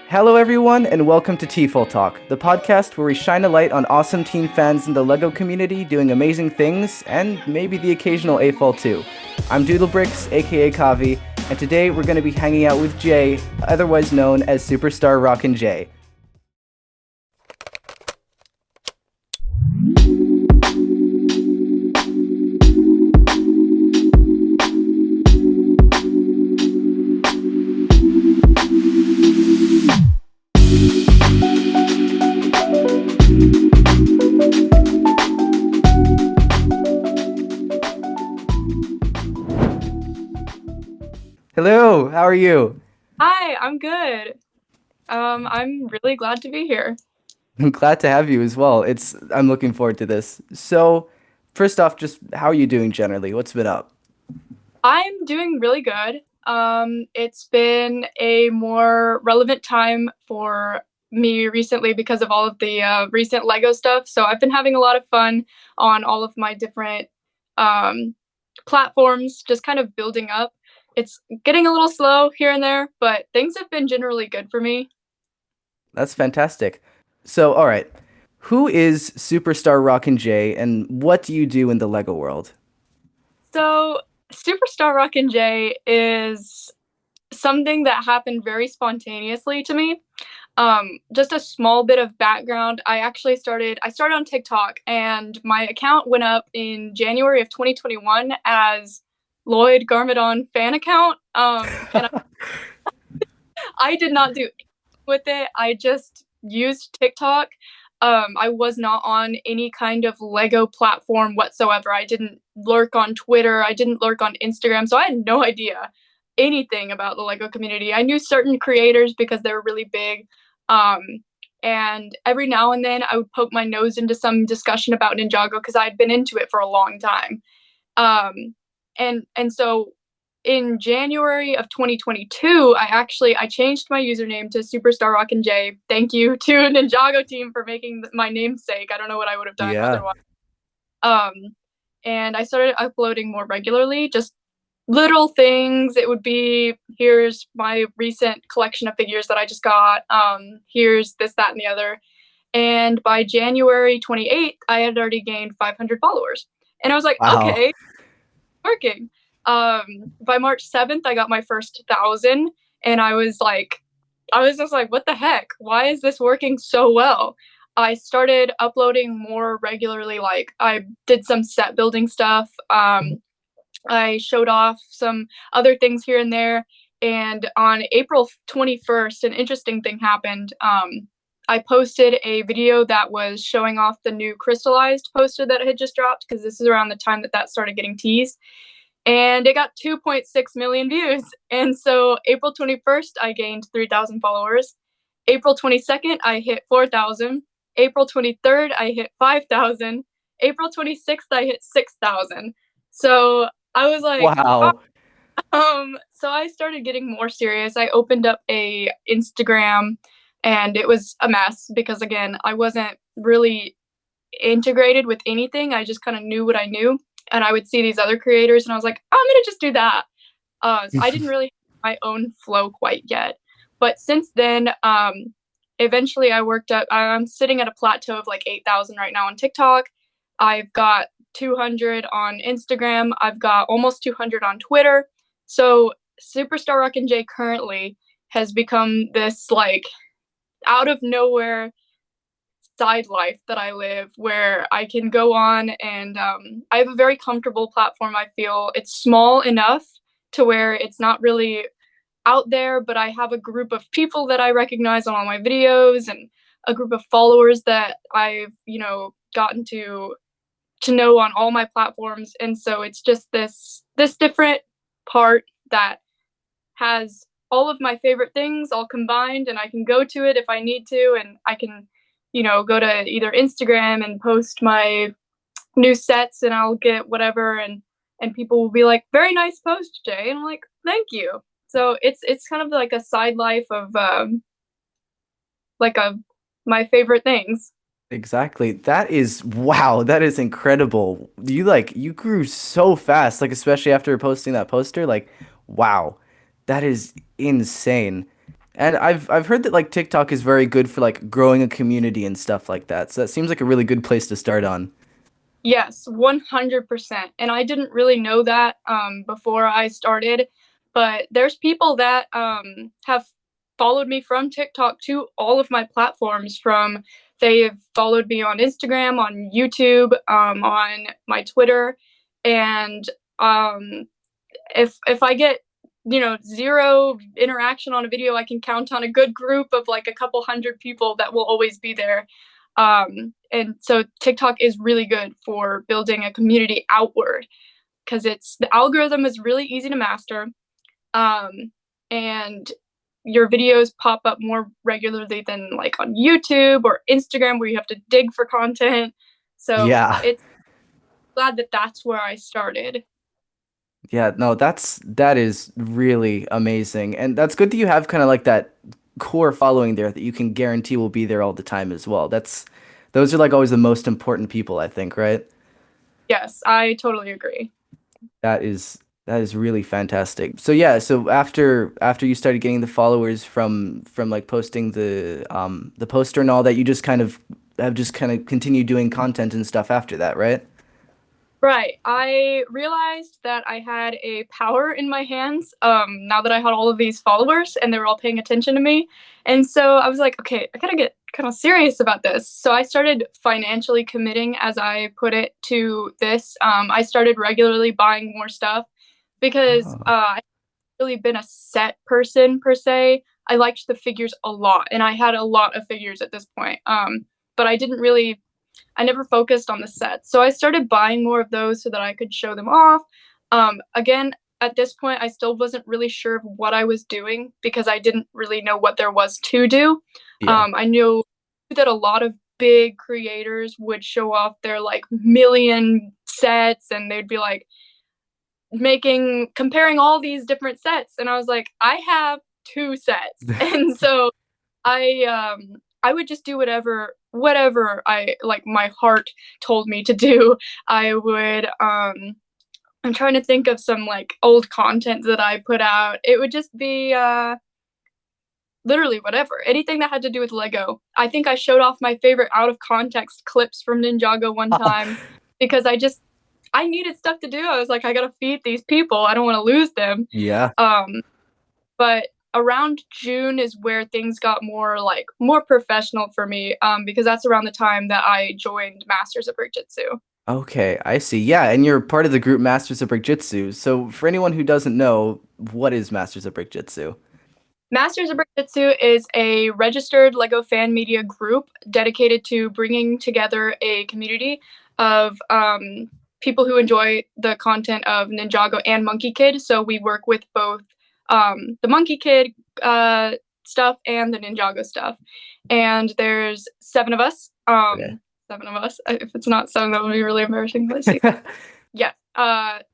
Hello, everyone, and welcome to TFOL Talk, the podcast where we shine a light on awesome teen fans in the LEGO community doing amazing things, and maybe the occasional AFOL too. I'm Doodlebricks, aka Kavi, and today we're going to be hanging out with Jay, otherwise known as Superstar Rockin Jae. Hello, how are you? Hi, I'm good. I'm really glad to be here. I'm glad to have you as well. I'm looking forward to this. So, first off, just how are you doing generally? What's been up? I'm doing really good. It's been a more relevant time for me recently because of all of the recent Lego stuff. So I've been having a lot of fun on all of my different um, platforms, just kind of building up. It's getting a little slow here and there, but things have been generally good for me. That's fantastic. So, all right. Who is Superstar Rockin' Jae and what do you do in the Lego world? So Superstar Rockin Jae is something that happened very spontaneously to me. Just a small bit of background. I started on TikTok and my account went up in January of 2021 as Lloyd Garmadon fan account. And I did not do anything with it. I just used TikTok. I was not on any kind of Lego platform whatsoever. I didn't lurk on Twitter. I didn't lurk on Instagram. So I had no idea anything about the Lego community. I knew certain creators because they were really big. Um, and every now and then I would poke my nose into some discussion about Ninjago because I'd been into it for a long time. Um, and so in January of 2022, I changed my username to Superstar Rockin J. Thank you to Ninjago team for making my namesake. I don't know what I would have done Yeah. otherwise. Um, and I started uploading more regularly, just little things. It would be here's my recent collection of figures that I just got. Here's this, that, and the other. And by January 28th, I had already gained 500 followers. And I was like, Wow. okay, working. By March 7th, I got my first 1,000, and I was just like, what the heck? Why is this working so well? I started uploading more regularly. Like, I did some set building stuff. I showed off some other things here and there. And on April 21st, an interesting thing happened. I posted a video that was showing off the new crystallized poster that had just dropped because this is around the time that started getting teased, and it got 2.6 million views. And so April 21st, I gained 3,000 followers. April 22nd, I hit 4,000. April 23rd, I hit 5,000. April 26th, I hit 6,000. So I was like, oh. Wow. So I started getting more serious. I opened up a Instagram and it was a mess because again, I wasn't really integrated with anything. I just kind of knew what I knew. And I would see these other creators and I was like, I'm going to just do that. So I didn't really have my own flow quite yet. But since then, eventually I worked up, I'm sitting at a plateau of like 8,000 right now on TikTok. I've got 200 on Instagram. I've got almost 200 on Twitter. So Superstar Rockin' J currently has become this like out of nowhere side life that I live where I can go on and I have a very comfortable platform. I feel it's small enough to where it's not really out there, but I have a group of people that I recognize on all my videos and a group of followers that I've, gotten to know on all my platforms. And so it's just this different part that has all of my favorite things all combined, and I can go to it if I need to, and I can, go to either Instagram and post my new sets and I'll get whatever, and people will be like, very nice post, Jay. And I'm like, thank you. So it's kind of like a side life of like a my favorite things. Exactly. That is wow, that is incredible. You grew so fast, like especially after posting that poster, like wow. That is insane. And I've heard that like TikTok is very good for like growing a community and stuff like that. So that seems like a really good place to start on. Yes, 100%. And I didn't really know that before I started, but there's people that have followed me from TikTok to all of my platforms. From they've followed me on Instagram, on YouTube, on my Twitter, and um, if I get zero interaction on a video, I can count on a good group of like a couple hundred people that will always be there. And so TikTok is really good for building a community outward because it's the algorithm is really easy to master, um, and your videos pop up more regularly than like on YouTube or Instagram where you have to dig for content. So Yeah. it's glad that that's where I started. Yeah, no, that is really amazing. And that's good that you have kind of like that core following there that you can guarantee will be there all the time as well. That's those are like always the most important people, I think, right? Yes, I totally agree. That is that is really fantastic. So yeah, so after you started getting the followers from like posting the poster and all that, you just kind of have just kind of continued doing content and stuff after that, right? Right. I realized that I had a power in my hands now that I had all of these followers and they were all paying attention to me. And so I was like, okay, I gotta get kind of serious about this. So I started financially committing, as I put it, to this. I started regularly buying more stuff because Oh, I've really been a set person per se. I liked the figures a lot and I had a lot of figures at this point. But I never focused on the sets. So I started buying more of those so that I could show them off. Again, at this point, I still wasn't really sure of what I was doing because I didn't really know what there was to do. yeah. I knew that a lot of big creators would show off their like million sets and they'd be like comparing all these different sets. And I was like, I have two sets. And so I would just do whatever I like my heart told me to do. I would I'm trying to think of some like old content that I put out. It would just be literally whatever. Anything that had to do with Lego. I think I showed off my favorite out of context clips from Ninjago one time because I needed stuff to do. I was like, I gotta feed these people. I don't want to lose them. Yeah. Um, but around June is where things got more professional for me, because that's around the time that I joined Masters of Brick-Jitsu. Okay, I see. Yeah, and you're part of the group Masters of Brick-Jitsu. So for anyone who doesn't know, what is Masters of Brick-Jitsu? Masters of Brick-Jitsu is a registered Lego fan media group dedicated to bringing together a community of people who enjoy the content of Ninjago and Monkey Kid. So we work with both the Monkey Kid stuff and the Ninjago stuff. And there's seven of us. Okay. Seven of us. If it's not seven, that would be really embarrassing. Let's see. Yeah.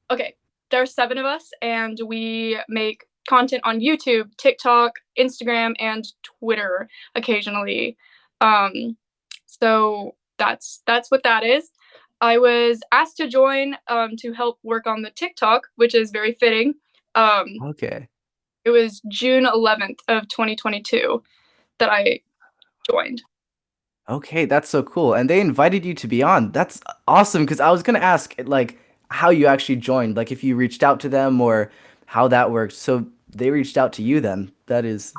Okay. There's seven of us, and we make content on YouTube, TikTok, Instagram, and Twitter occasionally. Um, so that's what that is. I was asked to join to help work on the TikTok, which is very fitting. Um, Okay. it was June 11th of 2022 that I joined. Okay, that's so cool. And they invited you to be on. That's awesome because I was gonna ask like how you actually joined, like if you reached out to them or how that worked. So they reached out to you then. That is,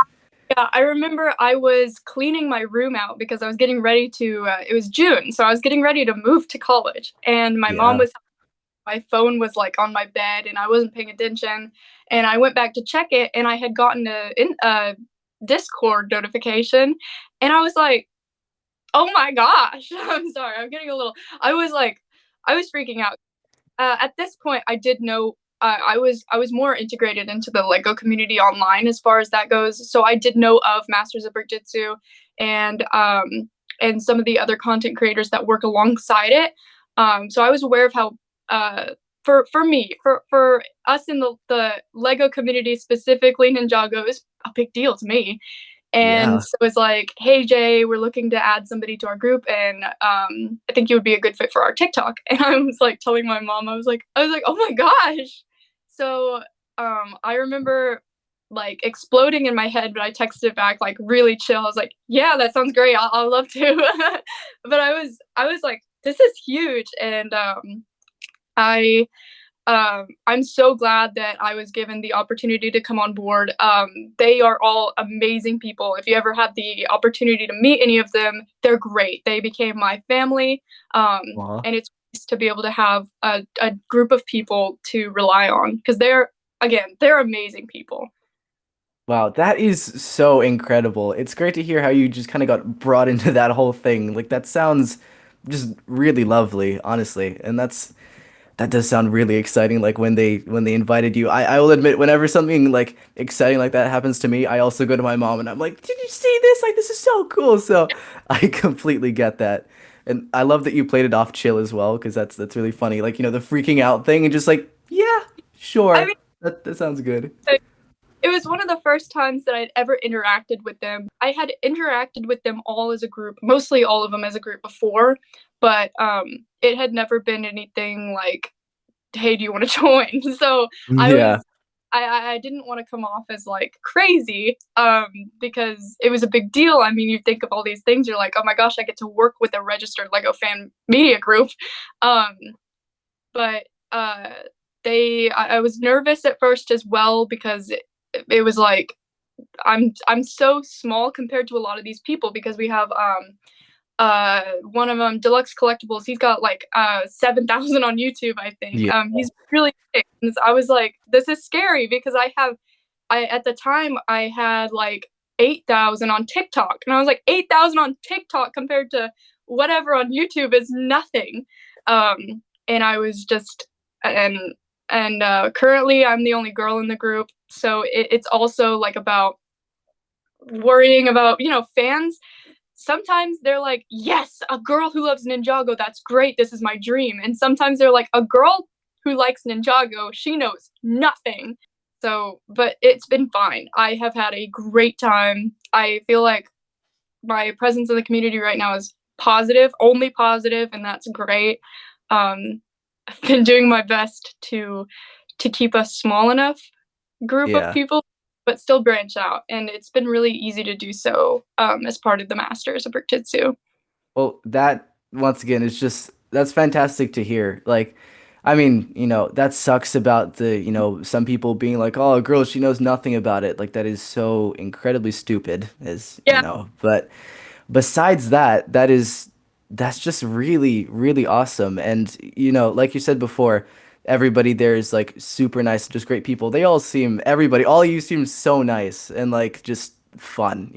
Yeah, I remember I was cleaning my room out because I was getting ready to. It was June, so I was getting ready to move to college, and yeah. my phone was like on my bed, and I wasn't paying attention, and I went back to check it, and I had gotten a Discord notification, and I was like, "Oh my gosh!" I'm sorry, I'm getting a little. I was like, I was freaking out at this point, I did know I was more integrated into the Lego community online as far as that goes. So I did know of Masters of Brick-Jitsu and some of the other content creators that work alongside it. So I was aware of how for me for us in the Lego community specifically, Ninjago is a big deal to me. And Yeah. so it's like, hey Jay, we're looking to add somebody to our group, and I think you would be a good fit for our TikTok. And I was like telling my mom, I was like, oh my gosh. So I remember like exploding in my head, but I texted back like really chill. I was like, "Yeah, that sounds great. I'll love to." But I was like, "This is huge," and I I'm so glad that I was given the opportunity to come on board. They are all amazing people. If you ever have the opportunity to meet any of them, they're great. They became my family, Aw. and it's nice to be able to have a group of people to rely on because they're amazing people. Wow, that is so incredible. It's great to hear how you just kind of got brought into that whole thing. Like that sounds just really lovely, honestly. And that does sound really exciting. Like when they invited you, I will admit, whenever something like exciting like that happens to me, I also go to my mom and I'm like, "Did you see this? Like this is so cool." So I completely get that. And I love that you played it off chill as well, because that's really funny. Like, the freaking out thing and just like, yeah, I sure. mean, That sounds good. it was one of the first times that I'd ever interacted with them. I had interacted with them all as a group, mostly all of them as a group before, but it had never been anything like, "Hey, do you want to join?" So I Yeah. was I didn't want to come off as like crazy, because it was a big deal. I mean, you think of all these things, you're like, "Oh my gosh, I get to work with a registered Lego fan media group," um, but I was nervous at first as well because it was like I'm so small compared to a lot of these people because we have one of them, Deluxe Collectibles, he's got like 7,000 on YouTube, I think. Yeah. He's really big. And I was like, this is scary because I at the time I had like 8,000 on TikTok, and I was like 8,000 on TikTok compared to whatever on YouTube is nothing. And I was just and currently I'm the only girl in the group, so it's also like about worrying about fans. Sometimes they're like, yes, a girl who loves Ninjago, that's great, this is my dream. And sometimes they're like, a girl who likes Ninjago, she knows nothing. So, but it's been fine. I have had a great time. I feel like my presence in the community right now is positive, only positive, and that's great. I've been doing my best to keep a small enough group of Yeah. people, but still branch out. And it's been really easy to do so as part of the Masters of Berkitsu. Well, that once again is just that's fantastic to hear. Like, I mean, that sucks about some people being like, "Oh, a girl, she knows nothing about it." Like that is so incredibly stupid, Yeah, But besides that, that's just really, really awesome. And like you said before, everybody there is like super nice, just great people. All of you seem so nice and like just fun.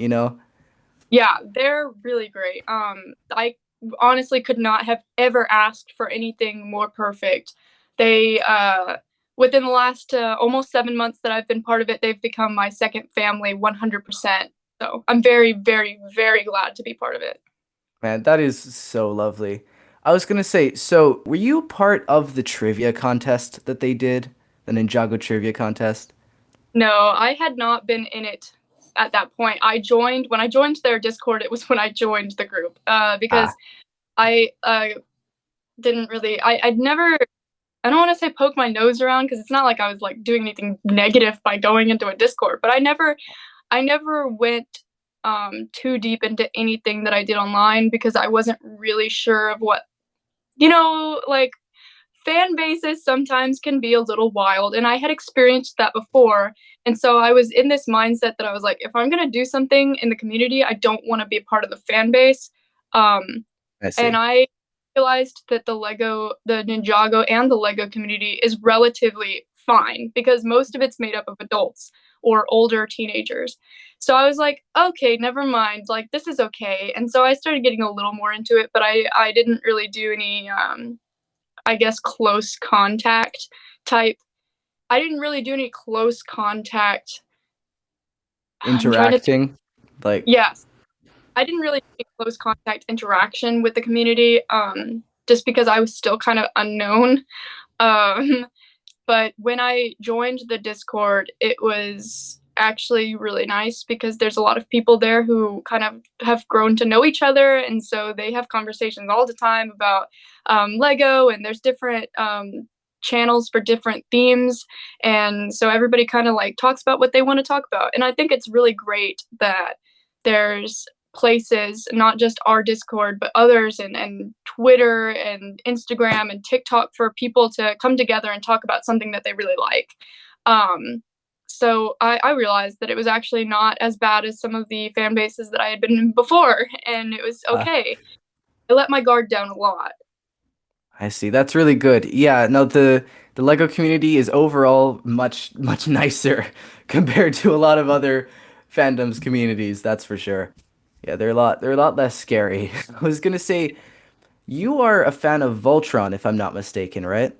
yeah, they're really great. I honestly could not have ever asked for anything more perfect. They within the last almost 7 months that I've been part of it, they've become my second family 100%. So I'm very, very, very glad to be part of it. Man, that is so lovely. I was gonna say, so were you part of the trivia contest that they did? The Ninjago trivia contest? No, I had not been in it at that point. When I joined their Discord. It was when I joined the group because Ah, I didn't really. I'd never. I don't want to say poke my nose around because it's not like I was like doing anything negative by going into a Discord, but I never went too deep into anything that I did online because I wasn't really sure of what like fan bases sometimes can be a little wild, and I had experienced that before. And so I was in this mindset that I was like, if I'm going to do something in the community, I don't want to be a part of the fan base. um, I and see. I realized that the Ninjago and the Lego community is relatively fine because most of it's made up of adults or older teenagers. So I was like, okay, never mind, like this is okay. And so I started getting a little more into it, but I didn't really do any I guess close contact type. I didn't really do any close contact. I'm trying to think. Interacting, like, Yes, I didn't really take close contact interaction with the community, just because I was still kind of unknown. Um, but when I joined the Discord, it was actually really nice because there's a lot of people there who kind of have grown to know each other, and so they have conversations all the time about Lego, and there's different channels for different themes, and so everybody kind of like talks about what they want to talk about. And I think it's really great that there's places, not just our Discord, but others, and Twitter and Instagram and TikTok, for people to come together and talk about something that they really like. Um, so I realized that it was actually not as bad as some of the fan bases that I had been in before, and it was Uh, okay. I let my guard down a lot. I see. That's really good. Yeah, no, the Lego community is overall much nicer compared to a lot of other fandoms communities, that's for sure. Yeah, they're a lot less scary. I was gonna say you are a fan of Voltron, if I'm not mistaken, right?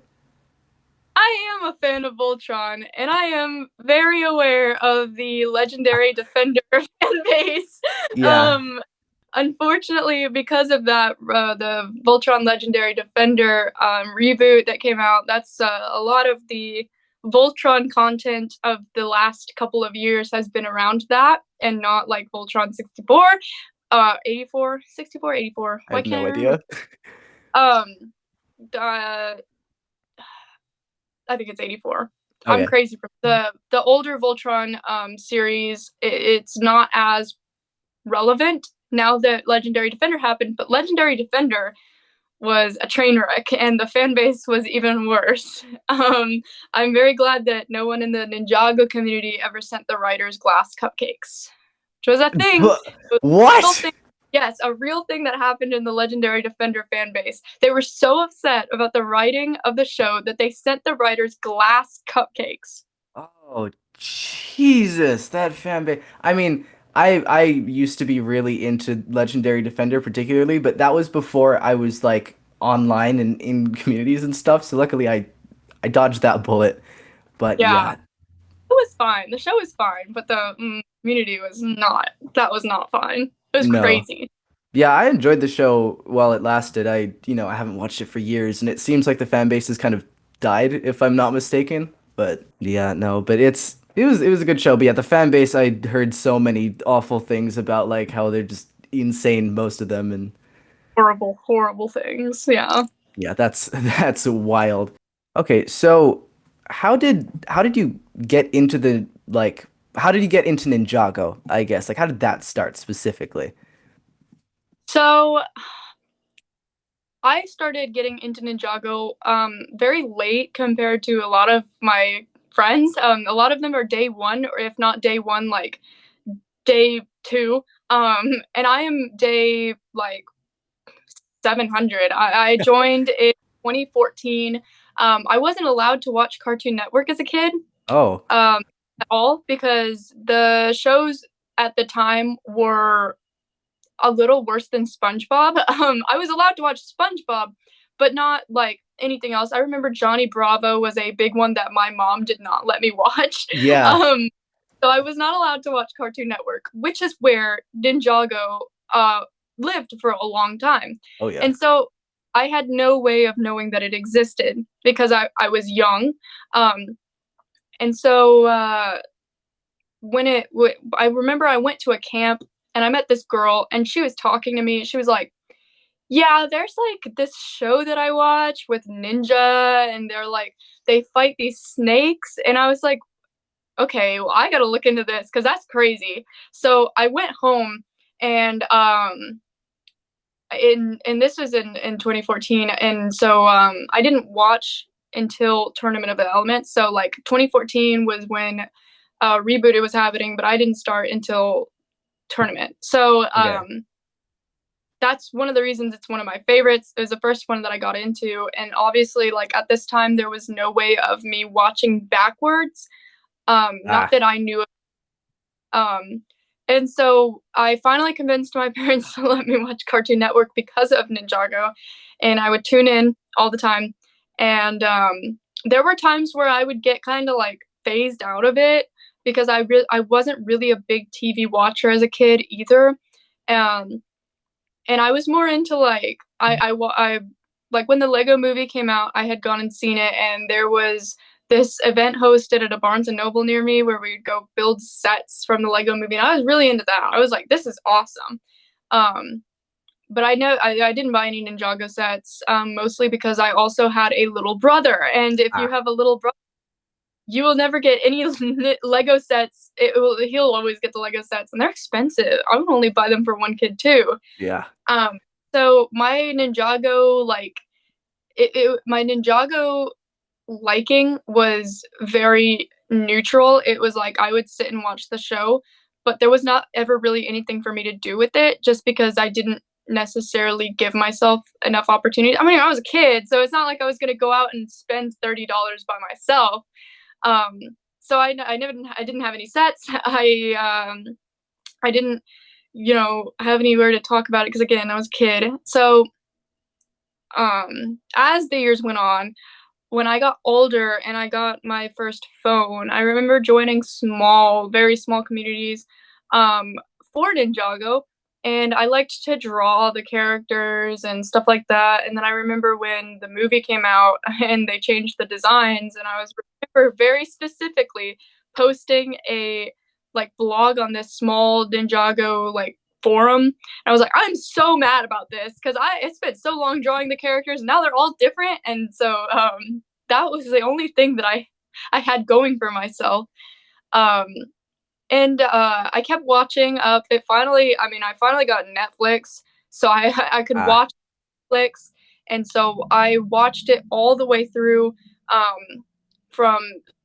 I am a fan of Voltron, and I am very aware of the legendary Defender fan base. Yeah, Um, Unfortunately, because of that, the Voltron Legendary Defender reboot that came out, that's a lot of the Voltron content of the last couple of years has been around that, and not like Voltron 64, 84, 64, 84. I Why have can't no I remember? idea. Um, uh, I think it's 84. I'm Okay. crazy for the older Voltron series. It's not as relevant now that Legendary Defender happened, but Legendary Defender was a train wreck, and the fan base was even worse. I'm very glad that no one in the Ninjago community ever sent the writers glass cupcakes, which was a thing. But It was a real what? thing. Yes, a real thing that happened in the Legendary Defender fan base. They were so upset about the writing of the show that they sent the writers glass cupcakes. Oh, Jesus, that fan base. I mean, I used to be really into Legendary Defender particularly, but that was before I was like online and in communities and stuff. So luckily I dodged that bullet. But Yeah, yeah, it was fine. The show was fine, but the community was not. That was not fine. It was no. crazy. Yeah, I enjoyed the show while it lasted. I haven't watched it for years, and it seems like the fan base has kind of died, if I'm not mistaken. But yeah, no, but it was a good show. But yeah, the fan base, I heard so many awful things about like how they're just insane, most of them, and Horrible, horrible things. Yeah. yeah, that's that's wild. Okay, so how did you get into the like how did you get into Ninjago, I guess? Like how did that start specifically? So I started getting into Ninjago very late compared to a lot of my friends. A lot of them are day one, or if not day one, like day two. And I am day like 700. I joined in 2014. I wasn't allowed to watch Cartoon Network as a kid Oh, um, at all, because the shows at the time were a little worse than SpongeBob. I was allowed to watch SpongeBob, but not like anything else. I remember Johnny Bravo was a big one that my mom did not let me watch. yeah. Um, so I was not allowed to watch Cartoon Network, which is where Ninjago uh, lived for a long time. Oh yeah. And so I had no way of knowing that it existed because I was young. Um, and so when I remember I went to a camp and I met this girl and she was talking to me. She was like, "Yeah, there's like this show that I watch with ninja, and they're like they fight these snakes." And I was like, "Okay, well I got to look into this cuz that's crazy." So I went home, and and this was in 2014, and so I didn't watch until Tournament of the Elements. So like 2014 was when Rebooted was happening, but I didn't start until Tournament. So Okay. that's one of the reasons it's one of my favorites. It was the first one that I got into, and obviously, like at this time, there was no way of me watching backwards. Not Ah, that I knew. Um, and so I finally convinced my parents to let me watch Cartoon Network because of Ninjago, and I would tune in all the time. And there were times where I would get kind of like phased out of it because I wasn't really a big TV watcher as a kid either. Um, and I was more into like I like when the Lego Movie came out, I had gone and seen it, and there was this event hosted at a Barnes and Noble near me where we'd go build sets from the Lego Movie, and I was really into that. I was like, this is awesome. Um, but I know I didn't buy any Ninjago sets, mostly because I also had a little brother, and if you Ah, have a little brother, you will never get any Lego sets. He'll always get the Lego sets, and they're expensive. I would only buy them for one kid too. yeah. Um, so my Ninjago my Ninjago liking was very neutral. It was like I would sit and watch the show, but there was not ever really anything for me to do with it just because I didn't necessarily give myself enough opportunity. I mean, I was a kid, so it's not like I was going to go out and spend $30 by myself. Um, so I didn't have any sets. I didn't, have anywhere to talk about it because again, I was a kid. So as the years went on, when I got older and I got my first phone, I remember joining small, very small communities um, for Ninjago, and I liked to draw the characters and stuff like that. And then I remember when the movie came out and they changed the designs, and I was remember very specifically posting a like blog on this small Ninjago like forum. And I was like, I'm so mad about this because I spent so long drawing the characters. And now they're all different, and so that was the only thing that I had going for myself. Um, and I kept watching up. I finally got Netflix, so I could Ah, watch Netflix, and so I watched it all the way through. From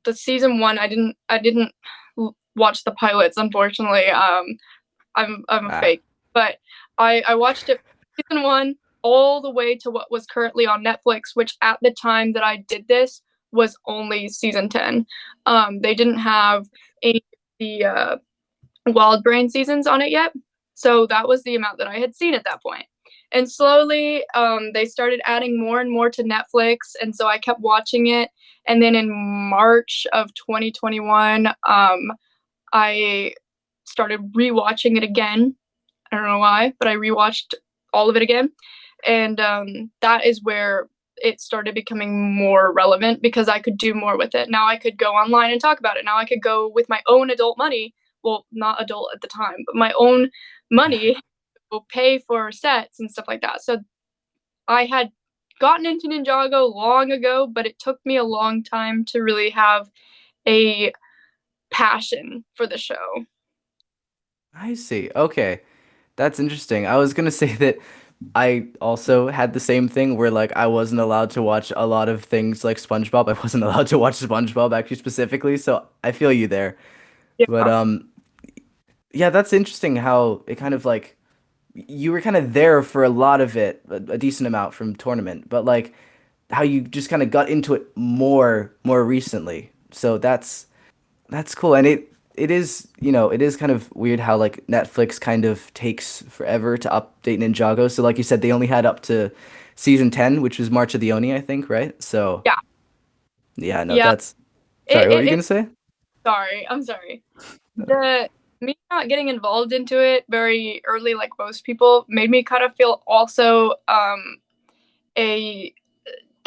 the season one, I didn't watch the pilots, unfortunately. I'm a ah. fake, but I watched it season one all the way to what was currently on Netflix, which at the time that I did this was only season 10. They didn't have any of the Wild Brain seasons on it yet, so that was the amount that I had seen at that point. And slowly, they started adding more and more to Netflix, and so I kept watching it. And then in March of 2021, I started rewatching it again. I don't know why, but I rewatched all of it again. And that is where it started becoming more relevant because I could do more with it. Now I could go online and talk about it. Now I could go with my own adult money. Well, not adult at the time, but my own money will pay for sets and stuff like that. So I had gotten into Ninjago long ago, but it took me a long time to really have a passion for the show. I see. Okay. That's interesting. I was gonna say that I also had the same thing where like I wasn't allowed to watch a lot of things like SpongeBob. I wasn't allowed to watch SpongeBob actually specifically, so I feel you there. But Yeah. yeah, that's interesting how it kind of like you were kind of there for a lot of it, a decent amount from tournament, but like how you just kind of got into it more recently. So that's cool. And it is, it is kind of weird how like Netflix kind of takes forever to update Ninjago. So like you said, they only had up to season 10, which was March of the Oni, I think, right? So Yeah. yeah, no, Yeah. that's sorry, It, what were it, you it gonna say? Sorry, I'm sorry. The Me not getting involved into it very early, like most people, made me kind of feel also a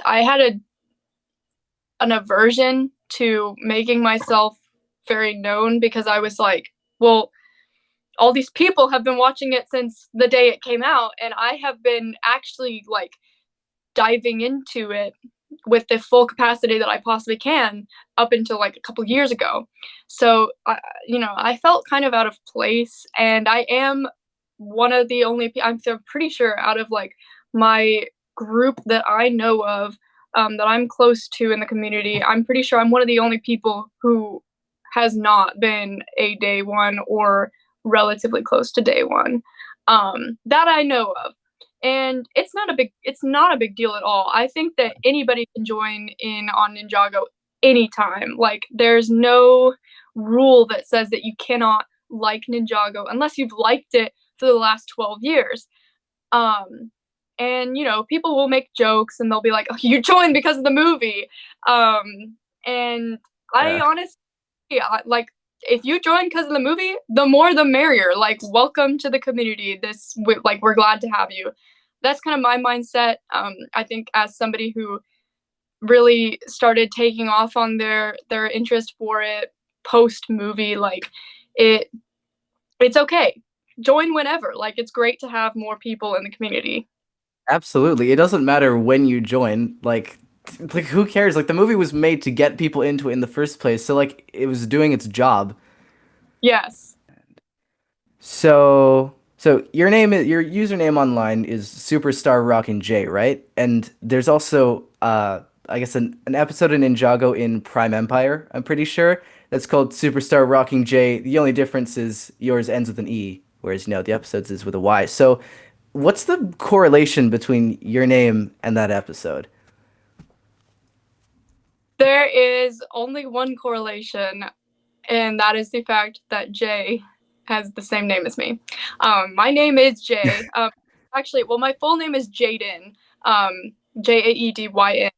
I had an aversion to making myself very known because I was like, well, all these people have been watching it since the day it came out, and I have been actually like diving into it with the full capacity that I possibly can up until like a couple years ago. So, I felt kind of out of place, and I am one of the only. I'm pretty sure out of like my group that I know of, that I'm close to in the community. I'm pretty sure I'm one of the only people who has not been a day one or relatively close to day one, that I know of. And it's not a big deal at all. I think that anybody can join in on Ninjago anytime. Like there's no rule that says that you cannot like Ninjago unless you've liked it for the last 12 years. Um and people will make jokes and they'll be like, "Oh, you joined because of the movie." And I Yeah. honestly, like, if you join because of the movie, the more the merrier. Like, welcome to the community. Like, we're glad to have you. That's kind of my mindset. I think as somebody who really started taking off on their interest for it post movie, like it it's okay. join whenever. Like it's great to have more people in the community. Absolutely. It doesn't matter when you join. Like who cares? Like the movie was made to get people into it in the first place. So like it was doing its job. Yes. So your username online is Superstar Rockin Jae, right? And there's also I guess an episode in Ninjago in Prime Empire, I'm pretty sure, that's called Superstar Rocking Jae. The only difference is yours ends with an E, whereas the episodes is with a Y. So what's the correlation between your name and that episode? There is only one correlation, and that is the fact that Jay has the same name as me. My name is Jay. Actually, well, my full name is Jaden. Jaedyn.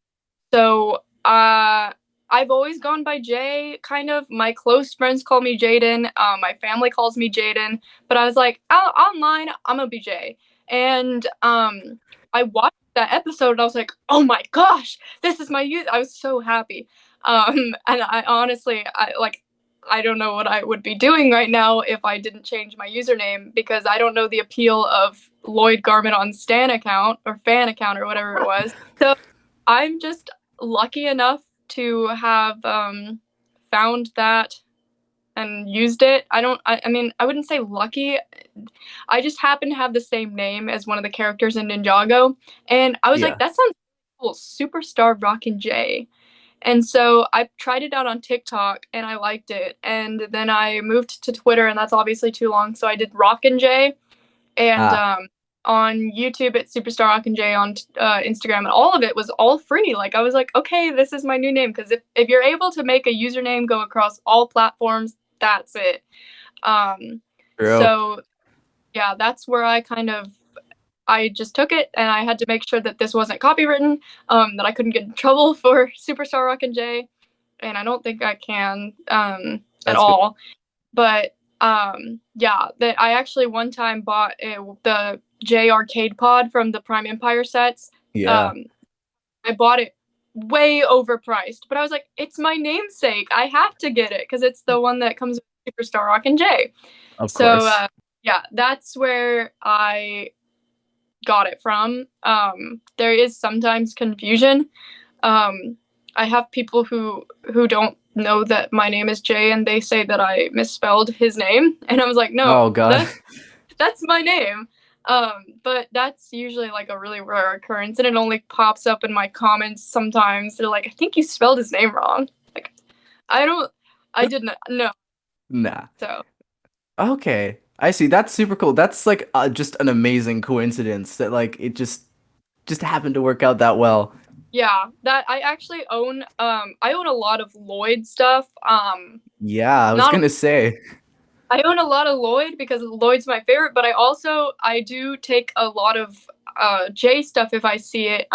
So I've always gone by Jay, kind of. My close friends call me Jaden. My family calls me Jaden. But I was like, online, I'm gonna be Jay. And I watched that episode and I was like, oh my gosh, this is my youth. I was so happy. And I honestly, I don't know what I would be doing right now if I didn't change my username because I don't know the appeal of Lloyd Garment on Stan account or fan account or whatever it was. So I'm just lucky enough to have found that and used it. I mean, I wouldn't say lucky. I just happen to have the same name as one of the characters in Ninjago. And I was like, Yeah. that sounds cool. Superstar Rockin Jae. And so I tried it out on TikTok and I liked it. And then I moved to Twitter, and that's obviously too long. So I did Rockin Jae. And Ah, on YouTube, it's Superstar Rockin Jae. On Instagram, and all of it was all free. Like I was like, okay, this is my new name because if you're able to make a username go across all platforms, that's it. Um, true. so yeah, that's where I just took it, and I had to make sure that this wasn't copywritten, that I couldn't get in trouble for Superstar Rockin Jae, and I don't think I can at That's good. all. But yeah, that I actually one time bought the J Arcade Pod from the Prime Empire sets. Yeah, Um, I bought it way overpriced, but I was like, it's my namesake. I have to get it because it's the one that comes with Superstar Rockin J. of So course. yeah, that's where I got it from. There is sometimes confusion. Um, I have people who don't know that my name is Jay, and they say that I misspelled his name, and I was like, no, Oh God. that's my name. But that's usually like a really rare occurrence, and it only pops up in my comments sometimes. They're like, I think you spelled his name wrong. Like, I don't, I didn't know. Nah. So Okay. I see. That's super cool. That's like just an amazing coincidence that like it just happened to work out that well. yeah, that I actually own. I own a lot of Lloyd stuff. Yeah, I was Not gonna say. I own a lot of Lloyd because Lloyd's my favorite, but I do take a lot of J stuff if I see it.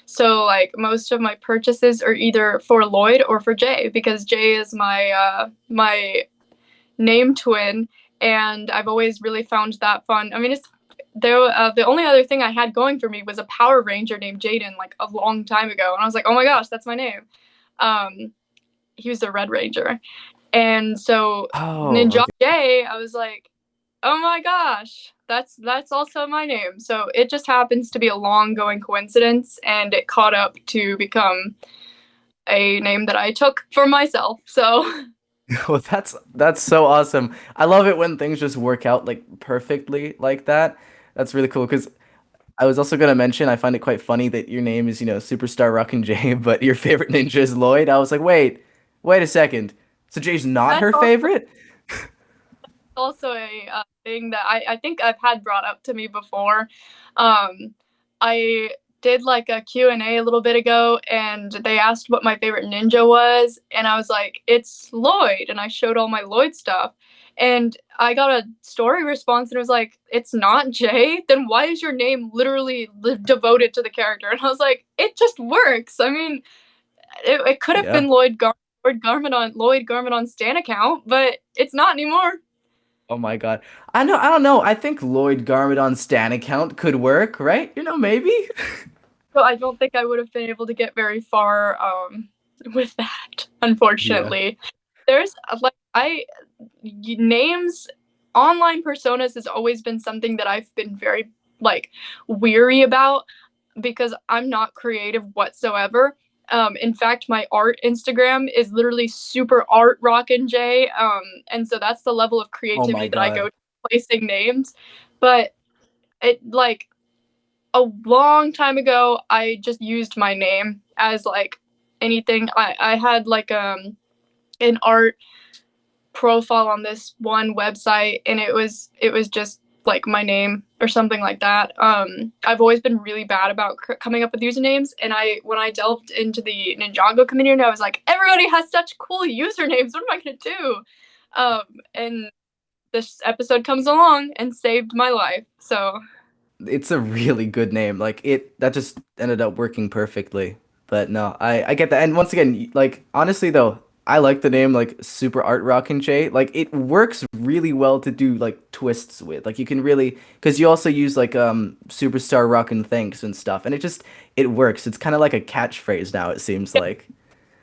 So like most of my purchases are either for Lloyd or for J because J is my name twin, and I've always really found that fun. I mean, it's there. The only other thing I had going for me was a Power Ranger named Jaden, like a long time ago, and I was like, oh my gosh, that's my name. Um, he was the Red Ranger, and so Oh, Ninja okay. J, I was like, oh my gosh, that's also my name. So it just happens to be a long going coincidence, and it caught up to become a name that I took for myself. So Well, that's so awesome. I love it when things just work out like perfectly like that. That's really cool because I was also gonna mention I find it quite funny that your name is, Superstar Rockin' Jay, but your favorite ninja is Lloyd. I was like, wait a second. So Jay's not that's her favorite? also a thing that I think I've had brought up to me before. Um, I did like a Q&A a little bit ago, and they asked what my favorite ninja was, and I was like, it's Lloyd, and I showed all my Lloyd stuff. And I got a story response, and it was like, it's not Jay. Then why is your name literally devoted to the character? And I was like, it just works. I mean, it could have Yeah. been Lloyd Garment on Stan account, but it's not anymore. Oh my God. I don't know. I think Lloyd Garment on Stan account could work, right? Maybe? So I don't think I would have been able to get very far with that, Yeah. unfortunately. There's like I names. online personas has always been something that I've been very like weary about because I'm not creative whatsoever. In fact, my art Instagram is literally super art Rockin Jae, and so that's the level of Oh my creativity that I go God. to placing names. But it like a long time ago, I just used my name as like anything. I had like an art profile on this one website, and it was just like my name or something like that. I've always been really bad about coming up with usernames, and I when I delved into the Ninjago community, I was like, everybody has such cool usernames. What am I gonna do? And this episode comes along and saved my life. So It's a really good name. Like it that just ended up working perfectly. But no, I get that. And once again, like honestly though, I like the name like Super Art Rockin' Jae. Like it works really well to do like twists with. Like you can really because you also use like Superstar Rockin' Thanks and stuff. And it works. It's kind of like a catchphrase now, it seems like.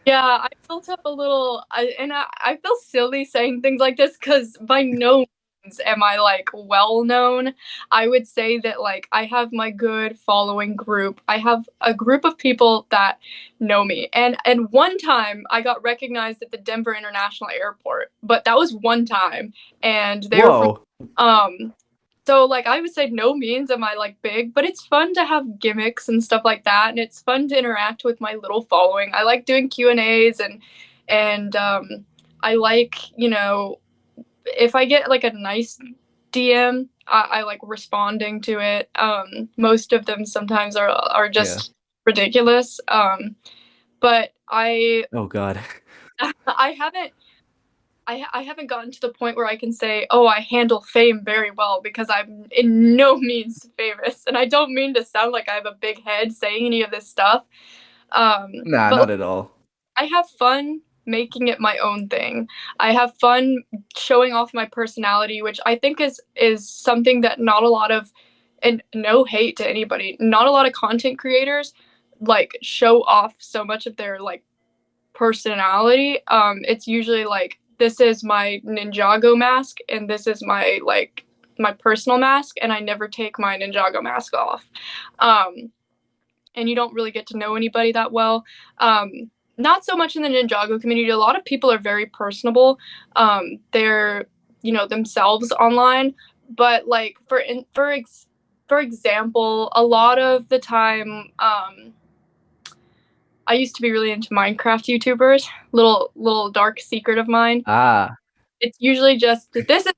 yeah, I built up a little, and I feel silly saying things like this because by no means am I like well known. I would say that like I have my good following group. I have a group of people that know me, and one time I got recognized at the Denver International Airport, but that was one time, and they were from Whoa. um so like I would say no means am I like big, but it's fun to have gimmicks and stuff like that, and it's fun to interact with my little following. I like doing Q&As and I like if I get like a nice DM, I like responding to it. Most of them sometimes are Yeah. just ridiculous. But Oh God. I haven't I haven't gotten to the point where I can say, oh, I handle fame very well because I'm in no means famous. And I don't mean to sound like I have a big head saying any of this stuff. Nah, But not at all. I have fun making it my own thing. I have fun showing off my personality, which I think is something that not a lot of, and no hate to anybody, not a lot of content creators like show off so much of their like personality. It's usually like this is my Ninjago mask and this is my like my personal mask, and I never take my Ninjago mask off. Um, and you don't really get to know anybody that well. Not so much in the Ninjago community. A lot of people are very personable. They're themselves online, but like for example, a lot of the time, I used to be really into Minecraft YouTubers. Little dark secret of mine. Ah, It's usually just this is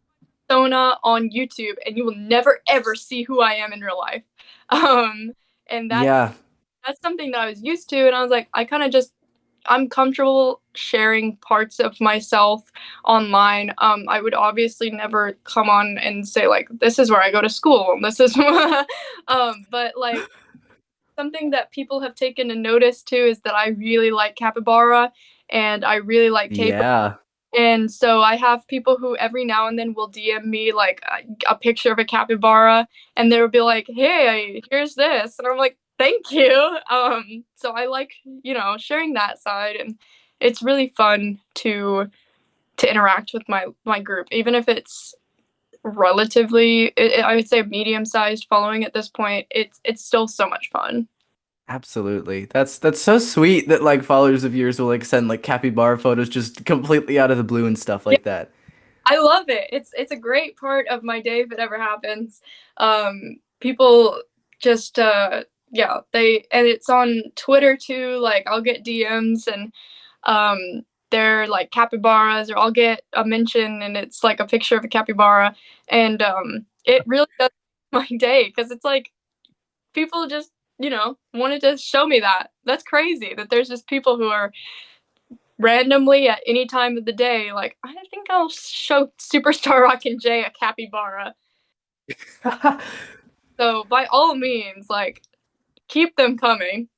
persona on YouTube, and you will never ever see who I am in real life. Um, and yeah. that's something that I was used to, and I was like, I kind of just I'm comfortable sharing parts of myself online. I would obviously never come on and say like, this is where I go to school. This is, but like something that people have taken a notice to is that I really like capybara and I really like K-pop. Yeah. And so I have people who every now and then will DM me like a picture of a capybara, and they'll be like, "Hey, here's this," and I'm like, "Thank you." So I like sharing that side, and it's really fun to interact with my group, even if it's relatively, I would say, medium sized following at this point. It's still so much fun. Absolutely. That's so sweet that like followers of yours will like send like capybara photos just completely out of the blue and stuff like that. I love it. It's a great part of my day if it ever happens. People just yeah, they and it's on Twitter too. Like I'll get DMs and they're like capybaras, or I'll get a mention and it's like a picture of a capybara, and it really does my day because it's like people just wanted to show me that. That's crazy that there's just people who are randomly at any time of the day, like, I think I'll show Superstar Rockin' Jay a capybara. So by all means, like, keep them coming.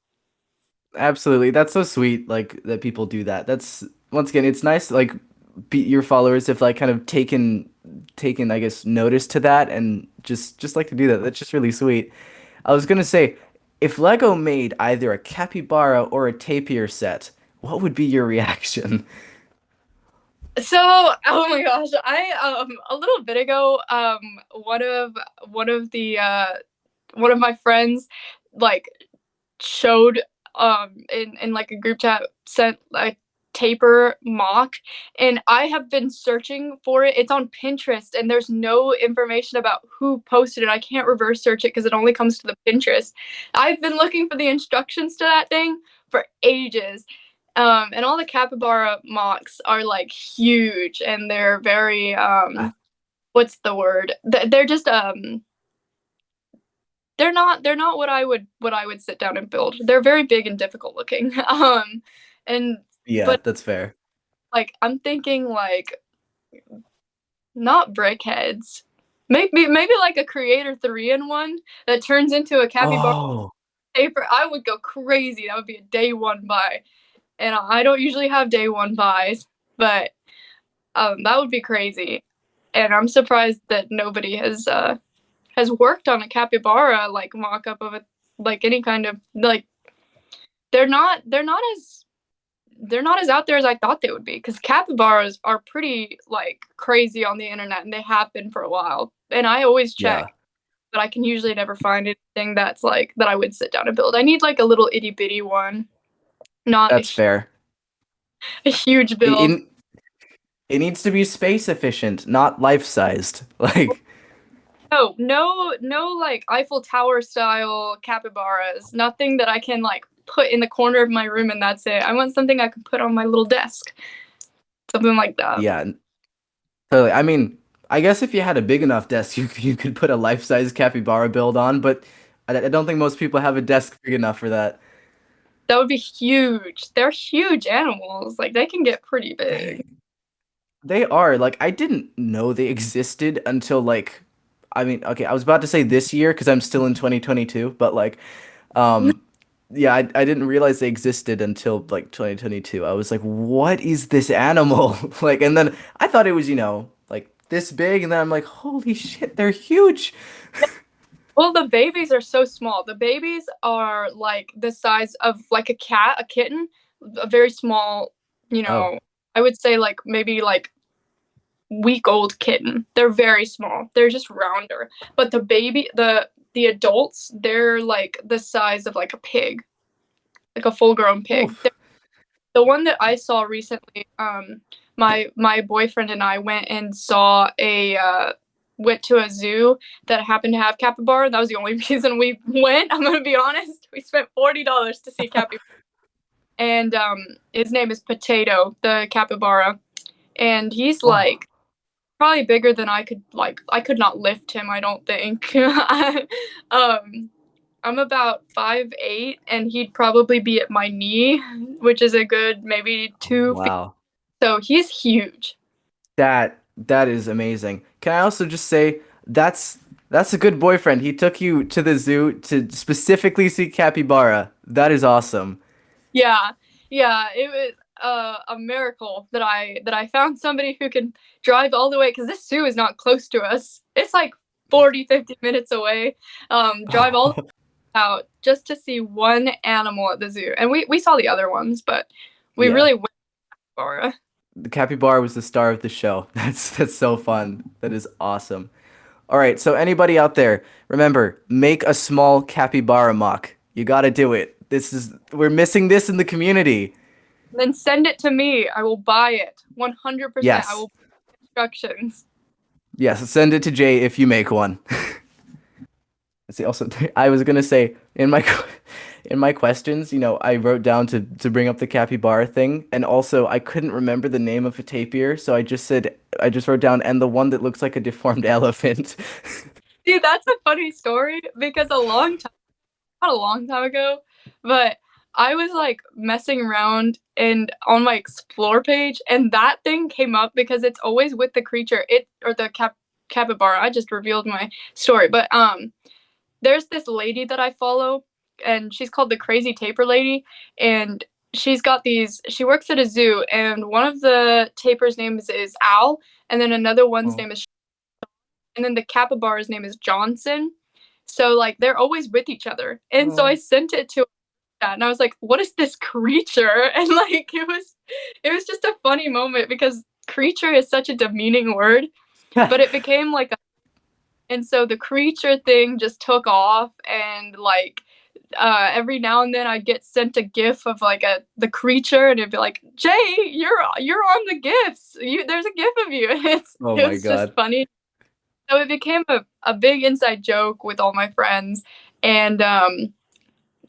Absolutely. That's so sweet like that people do that. That's once again it's nice like your followers have like kind of taken I guess notice to that and just like to do that. That's just really sweet. I was gonna say, if Lego made either a capybara or a tapir set, what would be your reaction? So, oh my gosh, I a little bit ago, one of the one of my friends like showed in like a group chat, sent a taper mock, and I have been searching for it. It's on Pinterest and there's no information about who posted it. I can't reverse search it because it only comes to the Pinterest. I've been looking for the instructions to that thing for ages. And all the capybara mocks are like huge and they're very what's the word, they're just they're not what I would sit down and build. They're very big and difficult looking. And Yeah, but that's fair. like I'm thinking like not brickheads. Maybe like a creator 3-in-1 that turns into a capybara Oh, paper. I would go crazy. That would be a day one buy. And I don't usually have day one buys, but that would be crazy. And I'm surprised that nobody has worked on a capybara like mock up of it, like any kind of like they're not as out there as I thought they would be because capybaras are pretty like crazy on the internet and they have been for a while. And I always yeah, check, but I can usually never find anything that's like that I would sit down and build. I need like a little itty bitty one, not that's fair. a huge It, build. it it needs to be space efficient, not life-sized. Like, No, like Eiffel Tower style capybaras. Nothing that I can like put in the corner of my room and that's it. I want something I can put on my little desk. Something like that. yeah, totally. I mean, I guess if you had a big enough desk, you could put a life-size capybara build on, but I don't think most people have a desk big enough for that. That would be huge. They're huge animals. Like they can get pretty big. They they are like I didn't know they existed until like I mean, okay, I was about to say this year because I'm still in 2022, but like um yeah, I didn't realize they existed until like 2022. I was like, what is this animal? Like, and then I thought it was, like this big, and then I'm like, holy shit, they're huge. Well, the babies are so small. The babies are like the size of like a cat, a kitten, a very small, you Oh, know, I would say like maybe like week old kitten. They're very small. They're just rounder. But the adults, they're like the size of like a pig, like a full grown pig. oof. The one that I saw recently, my boyfriend and I went and saw a went to a zoo that happened to have capybara. That was the only reason we went. I'm gonna be honest. We spent $40 to see capybara, and his name is Potato, the capybara, and he's Oh, like probably bigger than I could like. I could not lift him. I don't think. um, I'm about 5'8", and he'd probably be at my knee, which is a good maybe 2 feet. wow. So he's huge. That is amazing. Can I also just say that's a good boyfriend. He took you to the zoo to specifically see capybara. That is awesome. Yeah, yeah. It was a miracle that I found somebody who can drive all the way because this zoo is not close to us. It's like 40-50 minutes away. Drive all out just to see one animal at the zoo, and we saw the other ones, but we Yeah. really went for it. The capybara was the star of the show. That's so fun. That is awesome. All right, so anybody out there, remember, make a small capybara mock. You got to do it. We're missing this in the community. Then send it to me. I will buy it. 100%. I Yes. will buy instructions. Yes, send it to Jay if you make one. See, also, I was gonna say in my questions, I wrote down to bring up the capybara thing, and also I couldn't remember the name of a tapir, so I just wrote down and the one that looks like a deformed elephant. Dude, that's a funny story because a long time, not a long time ago, but I was like messing around and on my explore page, and that thing came up because it's always with the creature, it or the capybara. I just revealed my story, but there's this lady that I follow, and she's called the Crazy Taper Lady, and she's got these. She works at a zoo, and one of the tapers' names is Al, and then another one's Oh. name is, and then the capybara's name is Johnson. So like they're always with each other, and so I Oh. sent it to that, and I was like, "What is this creature?" And like it was just a funny moment because creature is such a demeaning word, but it became like and so the creature thing just took off, and like every now and then I'd get sent a gif of like the creature, and it'd be like, Jay, you're on the gifs. There's a gif of you. Oh It my was just god. funny. So it became a big inside joke with all my friends, and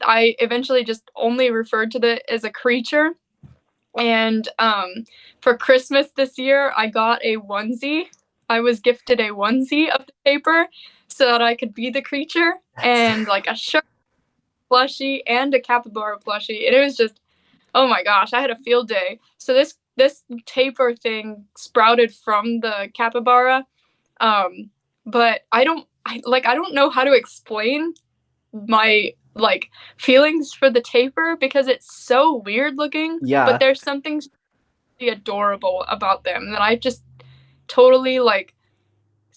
I eventually just only referred to it as a creature. And for Christmas this year, I got a onesie. I was gifted a onesie of the paper so that I could be the creature, That's and like a shark plushie and a capybara plushie. And it was just, oh my gosh, I had a field day. So this taper thing sprouted from the capybara, um, but I don't know how to explain my like feelings for the taper because it's so weird looking. But yeah. there's something really adorable about them that I just totally like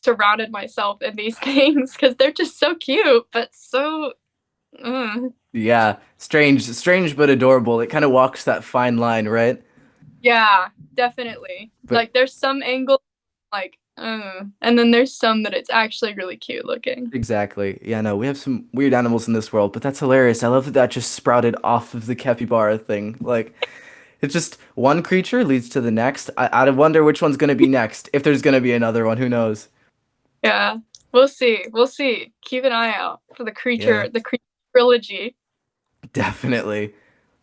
surrounded myself in these things because they're just so cute, but so. Mm. Yeah. Strange but adorable. It kind of walks that fine line, right? Yeah, definitely. But Like there's some angles like, and then there's some that it's actually really cute looking. exactly. Yeah, no, we have some weird animals in this world, but that's hilarious. I love that that just sprouted off of the capybara thing. Like, it's just one creature leads to the next. I wonder which one's gonna be next. If there's gonna be another one, who knows? Yeah, we'll see. We'll see. Keep an eye out for Yeah, the creature trilogy. definitely.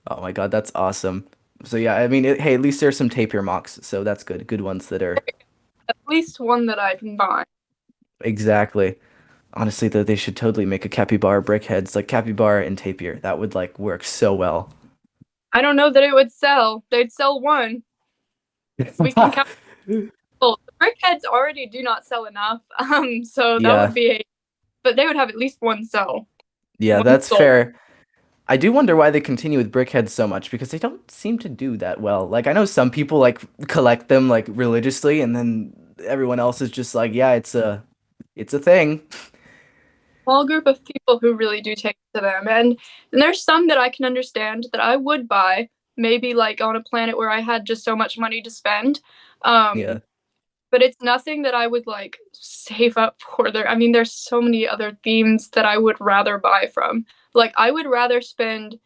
Oh my God, that's awesome. So yeah, I mean, hey, at least there's some tapir mocks, so that's good. Good ones that are At least one that I can buy. exactly. Honestly, though, they should totally make a capybara brickheads like capybara and tapir. That would like work so well. I don't know that it would sell. They'd sell one. We can count. Well, the brickheads already do not sell enough. So that would Yeah, be but they would have at least one sell. yeah, One that's sold. fair. I do wonder why they continue with brickheads so much because they don't seem to do that well. Like I know some people like collect them like religiously and then everyone else is just like, yeah, it's a thing. Small group of people who really do take to them. And there's some that I can understand that I would buy, maybe like on a planet where I had just so much money to spend. Yeah. Um, but it's nothing that I would like save up for. There, I mean, there's so many other themes that I would rather buy from. Like, I would rather spend,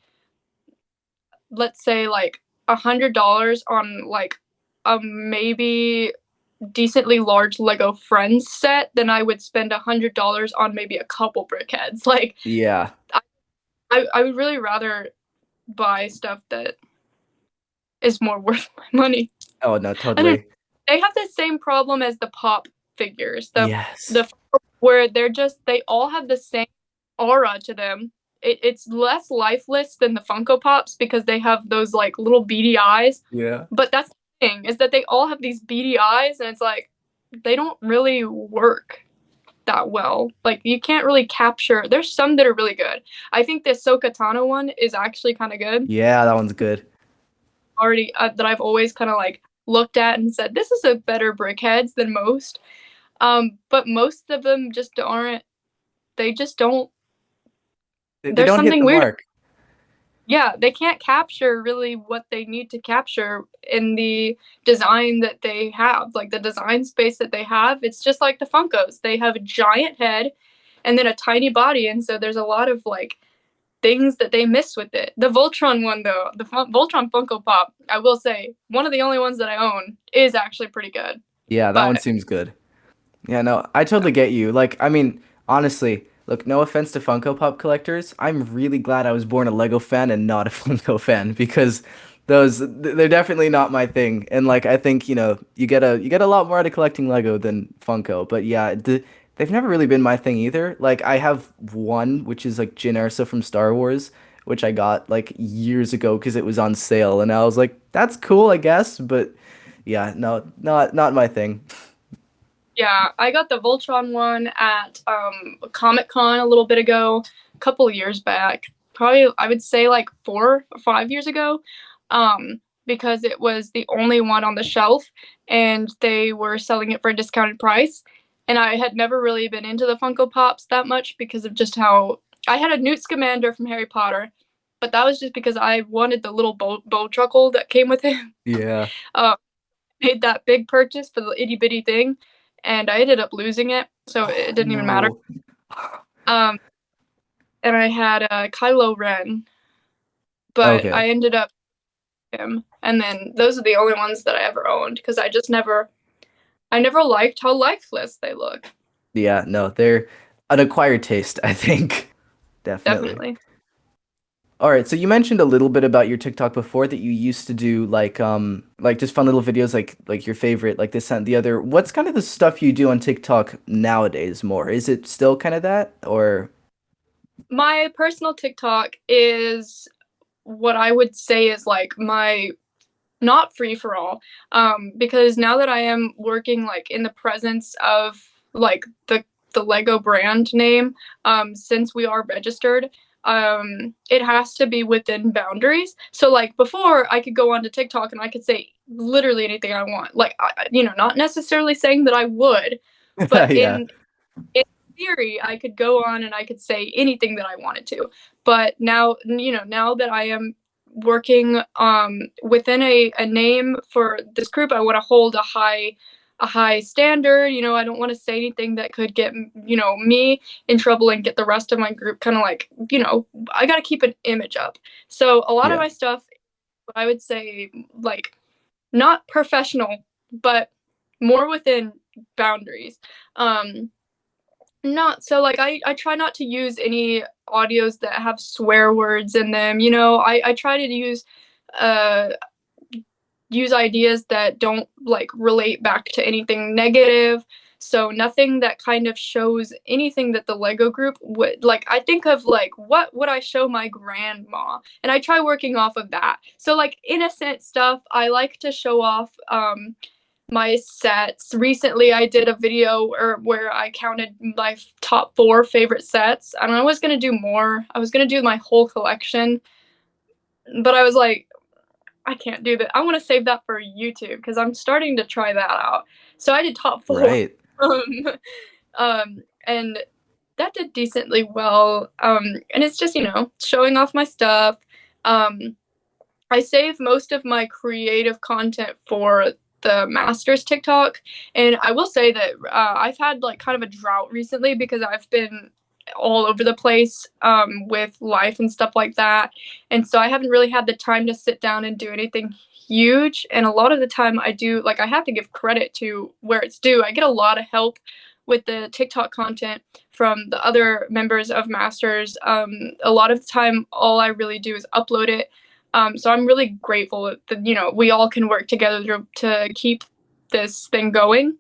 let's say, like $100 on like a maybe decently large Lego Friends set than I would spend $100 on maybe a couple brickheads. Like, Yeah. I would really rather buy stuff that is more worth my money. Oh no, I don't. totally. They have the same problem as the pop figures. Yes. The where they all have the same aura to them. It's less lifeless than the Funko Pops because they have those like little beady eyes. Yeah. But that's the thing is that they all have these beady eyes, and it's like they don't really work that well. Like you can't really capture. There's some that are really good. I think the Ahsoka Tano one is actually kind of good. Yeah, that one's good. Already that I've always kind of like looked at and said this is a better brickheads than most. But most of them just aren't. They just don't. They There's don't hit something the weird. mark. Yeah, they can't capture really what they need to capture in the design that they have. Like the design space that they have, it's just like the Funkos. They have a giant head and then a tiny body, and so there's a lot of like things that they miss with it. The Voltron one, though, the Voltron Funko Pop, I will say, one of the only ones that I own is actually pretty good. Yeah, that one But seems good. Yeah, no, I totally get you. Like, I mean, honestly, look, no offense to Funko Pop collectors, I'm really glad I was born a Lego fan and not a Funko fan because they're definitely not my thing. And like, I think, you get a lot more out of collecting Lego than Funko. But yeah, they've never really been my thing either. Like, I have one, which is like Jyn Erso from Star Wars, which I got like years ago because it was on sale, and I was like, that's cool, I guess. But yeah, no, not my thing. yeah, I got the Voltron one at Comic Con a little bit ago, a couple years back. Probably, I would say like 4 or 5 years ago, because it was the only one on the shelf, and they were selling it for a discounted price. And I had never really been into the Funko Pops that much because of just how I had a Newt Scamander from Harry Potter, but that was just because I wanted the little bow truckle that came with it. Yeah. Uh, made that big purchase for the itty bitty thing, and I ended up losing it, so it Oh, didn't even matter. no. Um, and I had Kylo Ren, but Okay. I ended up him, and then those are the only ones that I ever owned because I never liked how lifeless they look. Yeah, no, they're an acquired taste, I think. Definitely. Definitely. All right, so you mentioned a little bit about your TikTok before that you used to do like just fun little videos like your favorite, like this and the other. What's kind of the stuff you do on TikTok nowadays more? Is it still kind of that or My personal TikTok is what I would say is like my not free for all, because now that I am working like in the presence of like the Lego brand name, since we are registered, it has to be within boundaries. So like before, I could go onto TikTok and I could say literally anything I want. Like not necessarily saying that I would, but yeah. in theory, I could go on and I could say anything that I wanted to. But now, now that I am working within a name for this group, I want to hold a high standard. I don't want to say anything that could get me in trouble and get the rest of my group kind of like I got to keep an image up. So a lot of Yeah. my stuff, I would say, like not professional, but more within boundaries. Um, not so like I try not to use any audios that have swear words in them. I try to uh use ideas that don't like relate back to anything negative. So nothing that kind of shows anything that the Lego group would like. I think of like what would I show my grandma? And I try working off of that. So like innocent stuff, I like to show off my sets. Recently, I did a video where I counted my top 4 favorite sets, and I was gonna do more. I was gonna do my whole collection, but I was like, I can't do that. I want to save that for YouTube because I'm starting to try that out. So I did top 4, Right. um, and that did decently well. And it's just showing off my stuff. Um, I save most of my creative content for the master's TikTok, and I will say that I've had like kind of a drought recently because I've been all over the place with life and stuff like that, and so I haven't really had the time to sit down and do anything huge. And a lot of the time, I do like I have to give credit to where it's due. I get a lot of help with the TikTok content from the other members of masters. A lot of the time, all I really do is upload it, so I'm really grateful that we all can work together to keep this thing going.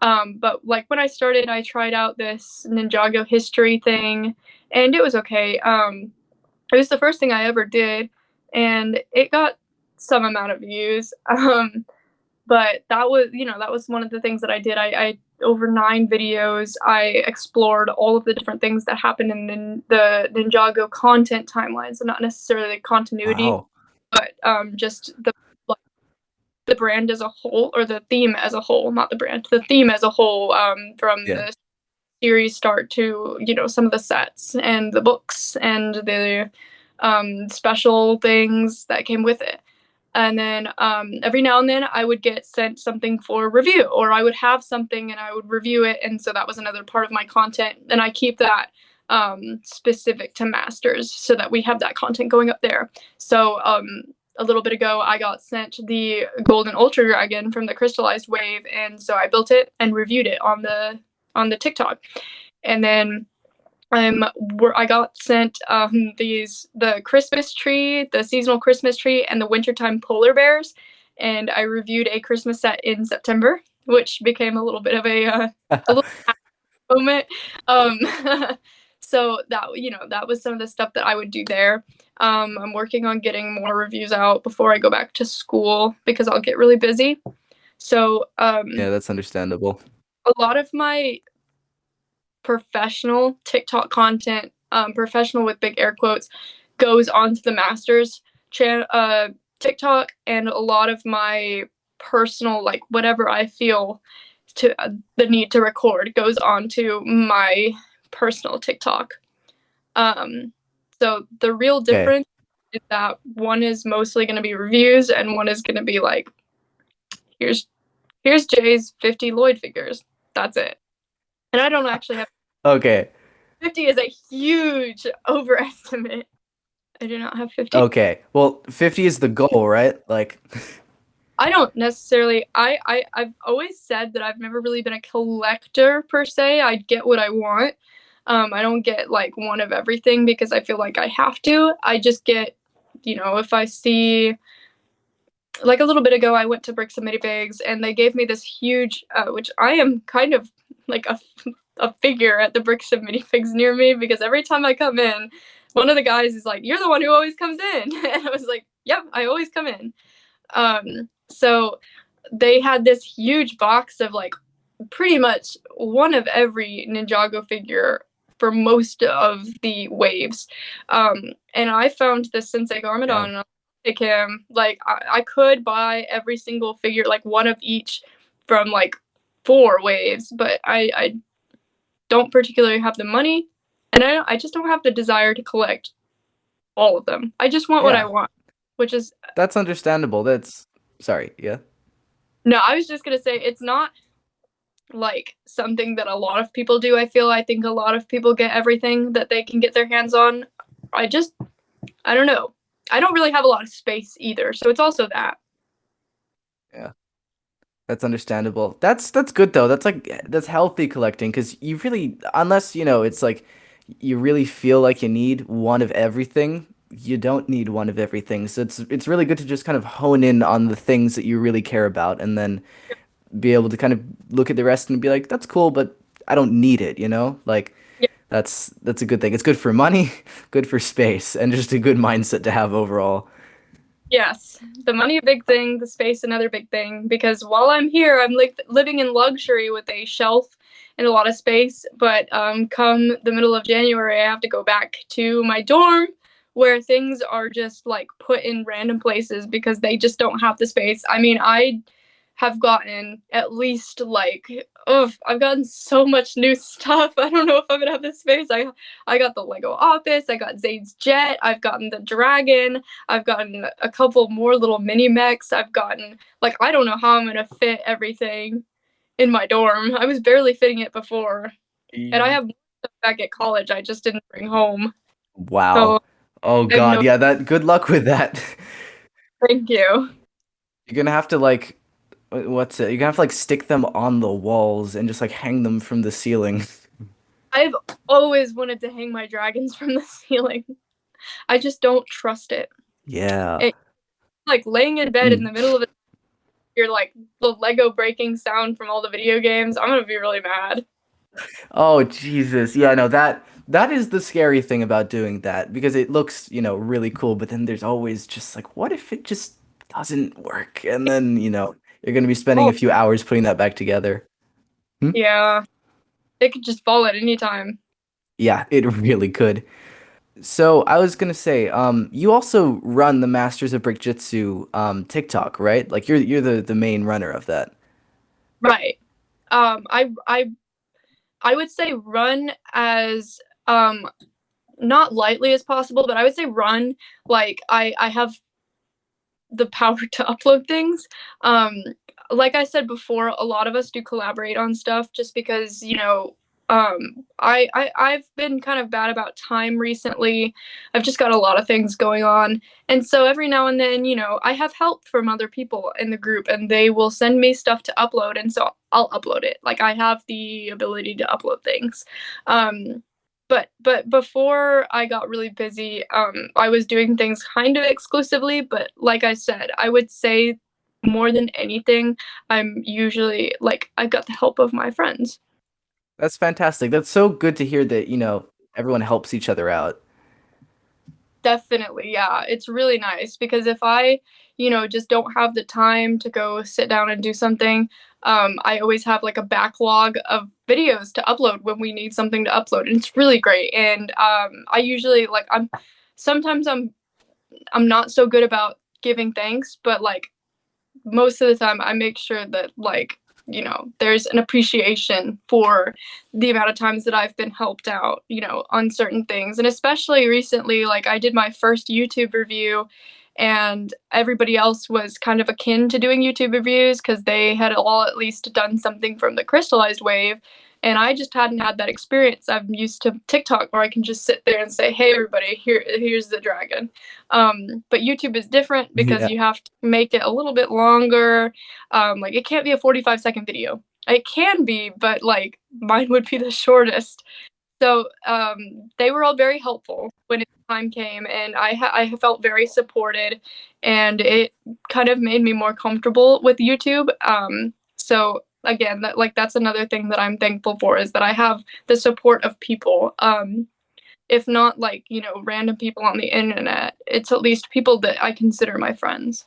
But like when I started, I tried out this Ninjago history thing, and it was okay. It was the first thing I ever did, and it got some amount of views. But that was one of the things that I did. I over 9 videos. I explored all of the different things that happened in the Ninjago content timeline. So not necessarily the continuity, Wow. but just the brand as a whole, or the theme as a whole, not the brand, the theme as a whole, from Yeah. the series start to some of the sets and the books and the special things that came with it. And then every now and then I would get sent something for review, or I would have something and I would review it, and so that was another part of my content, and I keep that specific to masters so that we have that content going up there. So a little bit ago I got sent the golden ultra dragon from the crystallized wave, and so I built it and reviewed it on the TikTok. And then I got sent the Christmas tree, the seasonal Christmas tree, and the wintertime polar bears, and I reviewed a Christmas set in September, which became a little bit of a little moment. Um, so that was some of the stuff that I would do there. I'm working on getting more reviews out before I go back to school because I'll get really busy. So Yeah, that's understandable. a lot of my professional TikTok content, professional with big air quotes, goes onto the master's channel, TikTok, and a lot of my personal, like whatever I feel to the need to record, goes onto my personal TikTok. Um, so the real Okay. difference is that one is mostly going to be reviews, and one is going to be like, here's here's Jay's 50 Lloyd figures. That's it. And I don't actually have Okay. 50 is a huge overestimate. I do not have 50. Okay. Well, 50 is the goal, right? Like, I don't necessarily I've always said that I've never really been a collector per se. I get what I want. I don't get like one of everything because I feel like I have to. I just get, if I see, like a little bit ago, I went to Bricks and Minifigs and they gave me this huge, which I am kind of like a figure at the Bricks and Minifigs near me because every time I come in, one of the guys is like, "You're the one who always comes in," and I was like, "Yep, I always come in." So they had this huge box of like pretty much one of every Ninjago figure for most of the waves. And I found this Sensei Garmadon yeah. and I'll pick him. Like I could buy every single figure, like one of each from like 4 waves, but I don't particularly have the money and I just don't have the desire to collect all of them. I just want what I Yeah. want, which is That's understandable. That's sorry. Yeah. no, I was just gonna say it's not like something that a lot of people do. I think a lot of people get everything that they can get their hands on. I just I don't know. I don't really have a lot of space either, so it's also that. Yeah. That's understandable. That's good though. That's like that's healthy collecting because you really unless, it's like you really feel like you need one of everything, you don't need one of everything. So it's really good to just kind of hone in on the things that you really care about and then be able to kind of look at the rest and be like, that's cool, but I don't need it, you know? Like Yeah. that's a good thing. It's good for money, good for space, and just a good mindset to have overall. Yes, the money a big thing, the space another big thing. Because while I'm here, I'm like living in luxury with a shelf and a lot of space. But come the middle of January, I have to go back to my dorm where things are just like put in random places because they just don't have the space. I mean, I have gotten at least like, oh, I've gotten so much new stuff. I don't know if I'm gonna have the space. I got the Lego office. I got Zayd's jet. I've gotten the dragon. I've gotten a couple more little mini mechs. I've gotten like I don't know how I'm gonna fit everything in my dorm. I was barely fitting it before, and I have stuff back at college I just didn't bring home. So Wow. Oh I have God, no yeah, that good luck with that. thank you. You're gonna have to like what's it? You're gonna have to like stick them on the walls and just like hang them from the ceiling. I've always wanted to hang my dragons from the ceiling. I just don't trust it. Yeah. It like laying in bed in Mm. the middle of it, you're like the Lego breaking sound from all the video games. I'm gonna be really mad. Oh Jesus. Yeah, no, that is the scary thing about doing that because it looks, really cool, but then there's always just like what if it just doesn't work? And then, you're gonna be spending Oh a few hours putting that back together. Hmm? yeah, it could just fall at any time. Yeah, it really could. So I was gonna say, you also run the Masters of Brick Jitsu TikTok, right? Like you're the main runner of that. Right. I would say run as not lightly as possible, but I would say run like I have the power to upload things. Um, like I said before, a lot of us do collaborate on stuff just because, I've been kind of bad about time recently. I've just got a lot of things going on. And so every now and then, I have help from other people in the group and they will send me stuff to upload. And so I'll upload it. Like I have the ability to upload things. Um, but before I got really busy, I was doing things kind of exclusively. But like I said, I would say more than anything, I'm usually like I got the help of my friends. That's fantastic. That's so good to hear that, everyone helps each other out. Definitely, yeah. It's really nice because if I, just don't have the time to go sit down and do something, I always have like a backlog of videos to upload when we need something to upload, and it's really great. And I usually like sometimes I'm not so good about giving thanks, but like most of the time I make sure that like there's an appreciation for the amount of times that I've been helped out, on certain things. And especially recently, like I did my first YouTube review and everybody else was kind of akin to doing YouTube reviews because they had all at least done something from the crystallized wave. And I just hadn't had that experience. I'm used to TikTok where I can just sit there and say, "Hey, everybody, here's the dragon." But YouTube is different because Yeah, you have to make it a little bit longer. Like it can't be a 45-second video. It can be, but like mine would be the shortest. So they were all very helpful when time came, and I felt very supported, and it kind of made me more comfortable with YouTube. So again, that's another thing that I'm thankful for is that I have the support of people. If not like random people on the internet, it's at least people that I consider my friends.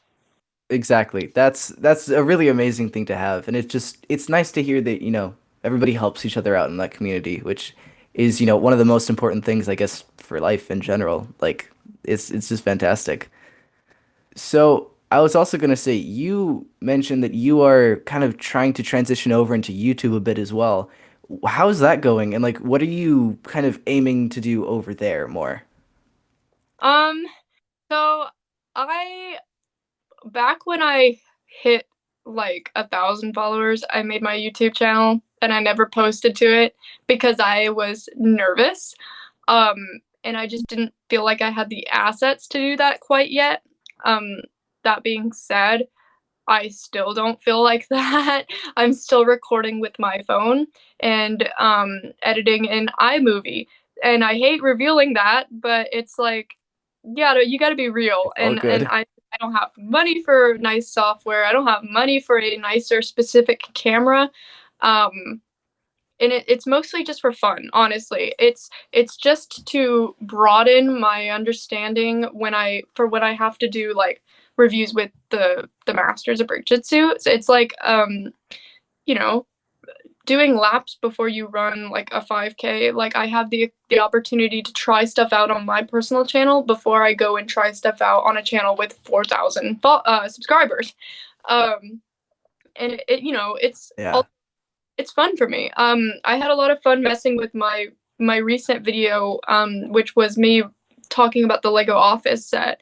exactly. That's a really amazing thing to have, and it's nice to hear that, everybody helps each other out in that community, which is, one of the most important things, I guess, for life in general. Like it's just fantastic. So I was also gonna say, you mentioned that you are kind of trying to transition over into YouTube a bit as well. How's that going? And like, what are you kind of aiming to do over there more? Um, so I back when I hit like 1,000 followers, I made my YouTube channel and I never posted to it because I was nervous. Um, and I just didn't feel like I had the assets to do that quite yet. Um, that being said, I still don't feel like that. I'm still recording with my phone and editing in iMovie. And I hate revealing that, but it's like, yeah, you got to be real. It's all And good. I don't have money for nice software. I don't have money for a nicer specific camera. Um, and it's mostly just for fun, honestly. It's just to broaden my understanding when I have to do like reviews with the masters of Jitsu. So it's like you know doing laps before you run like a 5K. Like I have the opportunity to try stuff out on my personal channel before I go and try stuff out on a channel with 4,000 subscribers. um and Yeah. it's fun for me. I had a lot of fun messing with my recent video, which was me talking about the Lego Office set.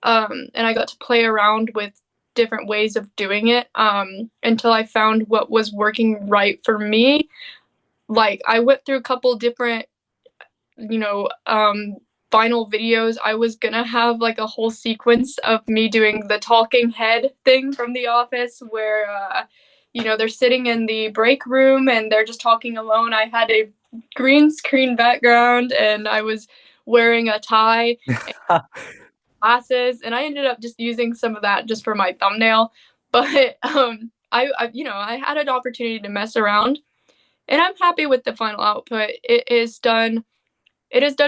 And I got to play around with different ways of doing it until I found what was working right for me. Like I went through a couple different you know, final videos, I was gonna have like a whole sequence of me doing the talking head thing from The Office where, they're sitting in the break room and they're just talking alone. I had a green screen background and I was wearing a tie and glasses, and I ended up just using some of that just for my thumbnail. But I had an opportunity to mess around, and I'm happy with the final output. It has done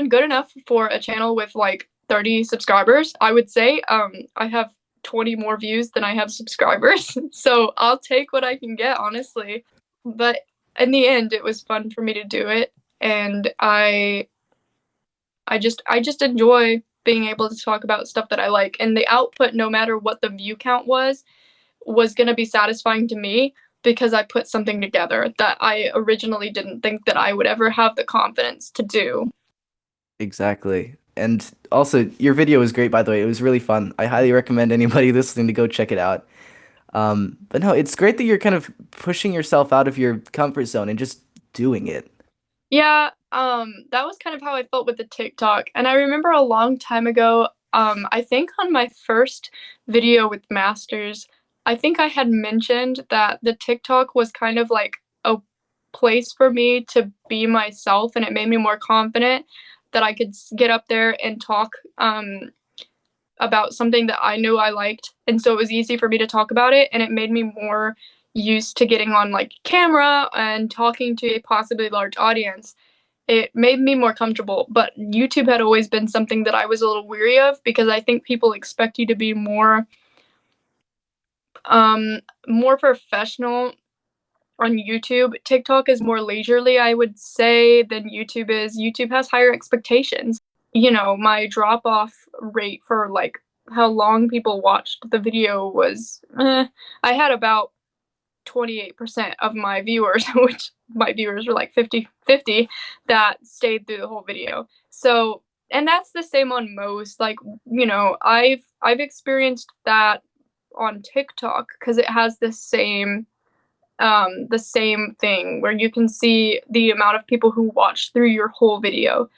good enough for a channel with like 30 subscribers, I would say. I have 20 more views than I have subscribers. So I'll take what I can get, honestly. But in the end, it was fun for me to do it. And I just enjoy being able to talk about stuff that I like. And the output, no matter what the view count was going to be satisfying to me because I put something together that I originally didn't think that I would ever have the confidence to do. Exactly. And also, your video was great, by the way. It was really fun. I highly recommend anybody listening to go check it out. But no, it's great that you're kind of pushing yourself out of your comfort zone and just doing it. Yeah, that was kind of how I felt with the TikTok. And I remember a long time ago, I think on my first video with Masters, I think I had mentioned that the TikTok was kind of like a place for me to be myself, and it made me more confident that I could get up there and talk about something that I knew I liked. And so it was easy for me to talk about it, and it made me more used to getting on like camera and talking to a possibly large audience. It made me more comfortable, but YouTube had always been something that I was a little weary of because I think people expect you to be more professional on YouTube. TikTok is more leisurely, I would say, than YouTube is. YouTube has higher expectations. My drop off rate for like how long people watched the video was I had about 28% of my viewers, which my viewers were like 50-50, that stayed through the whole video. So and that's the same on most. Like, I've experienced that on TikTok because it has the same thing where you can see the amount of people who watch through your whole video.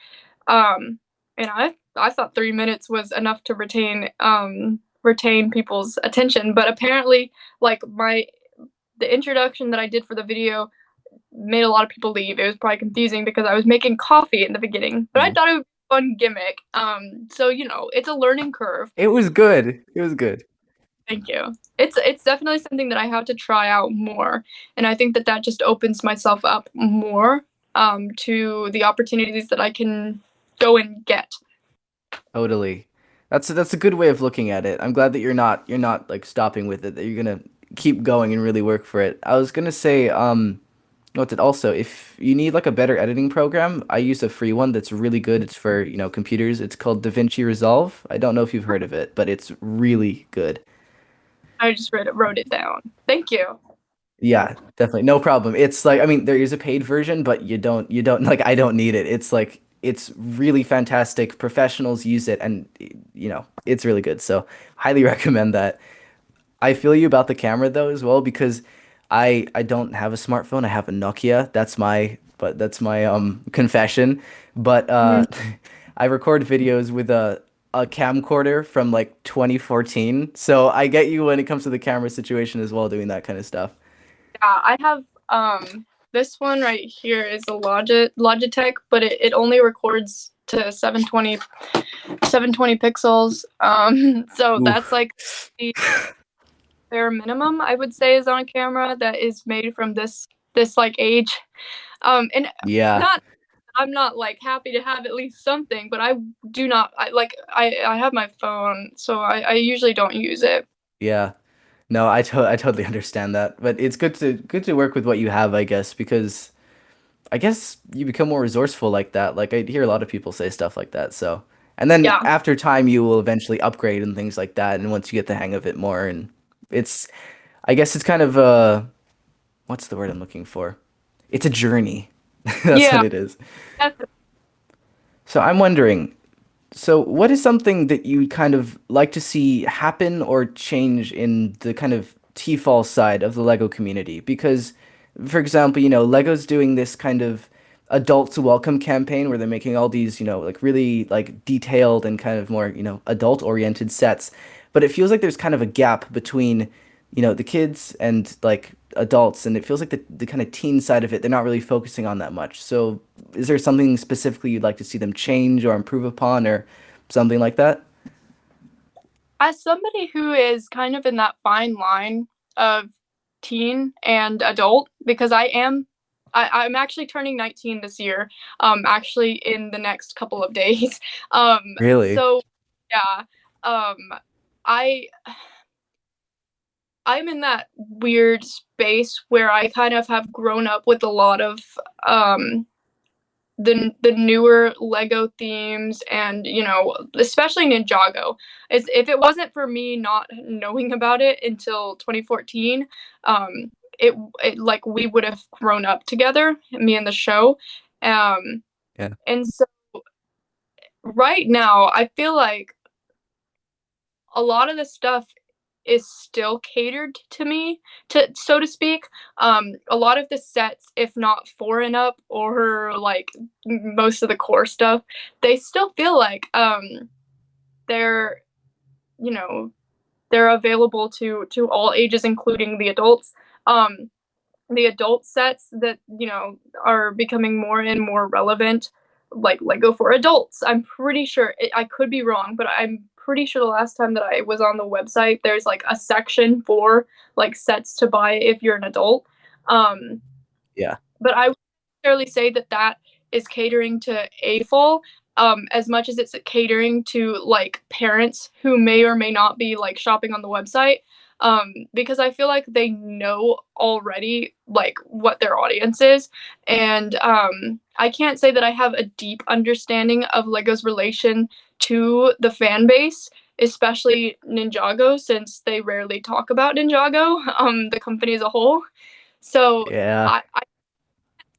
And I thought 3 minutes was enough to retain people's attention, but apparently, like the introduction that I did for the video made a lot of people leave. It was probably confusing because I was making coffee in the beginning, but I Mm. thought it was a fun gimmick. So it's a learning curve. It was good. It was good. Thank you. It's definitely something that I have to try out more, and I think that that just opens myself up more to the opportunities that I can go and get. Totally. That's a good way of looking at it. I'm glad that you're not like stopping with it, that you're gonna keep going and really work for it. I was gonna say, what's it also, if you need like a better editing program, I use a free one that's really good. It's for, computers. It's called DaVinci Resolve. I don't know if you've heard of it, but it's really good. I just wrote it down. Thank you. Yeah, definitely. No problem. It's like, I mean, there is a paid version, but you don't like, I don't need it. It's like it's really fantastic. Professionals use it and it's really good. So, highly recommend that. I feel you about the camera though as well because I don't have a smartphone. I have a Nokia. That's my confession. But Mhm. I record videos with a camcorder from like 2014. So I get you when it comes to the camera situation as well, doing that kind of stuff. Yeah, I have this one right here is a Logitech, but it only records to 720 pixels. So that's Oof. like the bare minimum I would say is on camera that is made from this like age. And Yeah, not I'm not like happy to have at least something, but I do not I have my phone, so I usually don't use it. yeah. No, I totally understand that. But it's good to work with what you have, I guess, because I guess you become more resourceful like that. Like I hear a lot of people say stuff like that. So, and then Yeah. after time, you will eventually upgrade and things like that. And once you get the hang of it more, and it's, I guess it's kind of what's the word I'm looking for? It's a journey. That's what Yeah. it is. Definitely. So I'm wondering, so what is something that you kind of like to see happen or change in the kind of TFOL side of the Lego community? Because, for example, Lego's doing this kind of adults welcome campaign where they're making all these, like really like detailed and kind of more, adult oriented sets. But it feels like there's kind of a gap between, the kids and like adults, and it feels like the kind of teen side of it, they're not really focusing on that much. So is there something specifically you'd like to see them change or improve upon or something like that? As somebody who is kind of in that fine line of teen and adult, because I'm actually turning 19 this year, actually in the next couple of days. Really? So yeah, um, I I'm in that weird space where I kind of have grown up with a lot of um the newer Lego themes, and especially Ninjago. If it wasn't for me not knowing about it until 2014, um it like we would have grown up together, me and the show. um Yeah. and so right now I feel like a lot of the stuff is still catered to me, to so to speak. A lot of the sets, if not four and up or like most of the core stuff, they still feel like they're you know they're available to all ages, including the adults. The adult sets that are becoming more and more relevant, like Lego for adults. I'm pretty sure I could be wrong, but I'm pretty sure the last time that I was on the website, there's like a section for like sets to buy if you're an adult. Um, Yeah. but I would necessarily say that that is catering to AFOL, as much as it's catering to like parents who may or may not be like shopping on the website. Because I feel like they know already like what their audience is, and I can't say that I have a deep understanding of Lego's relation to the fan base, especially Ninjago, since they rarely talk about Ninjago, the company as a whole. So Yeah. I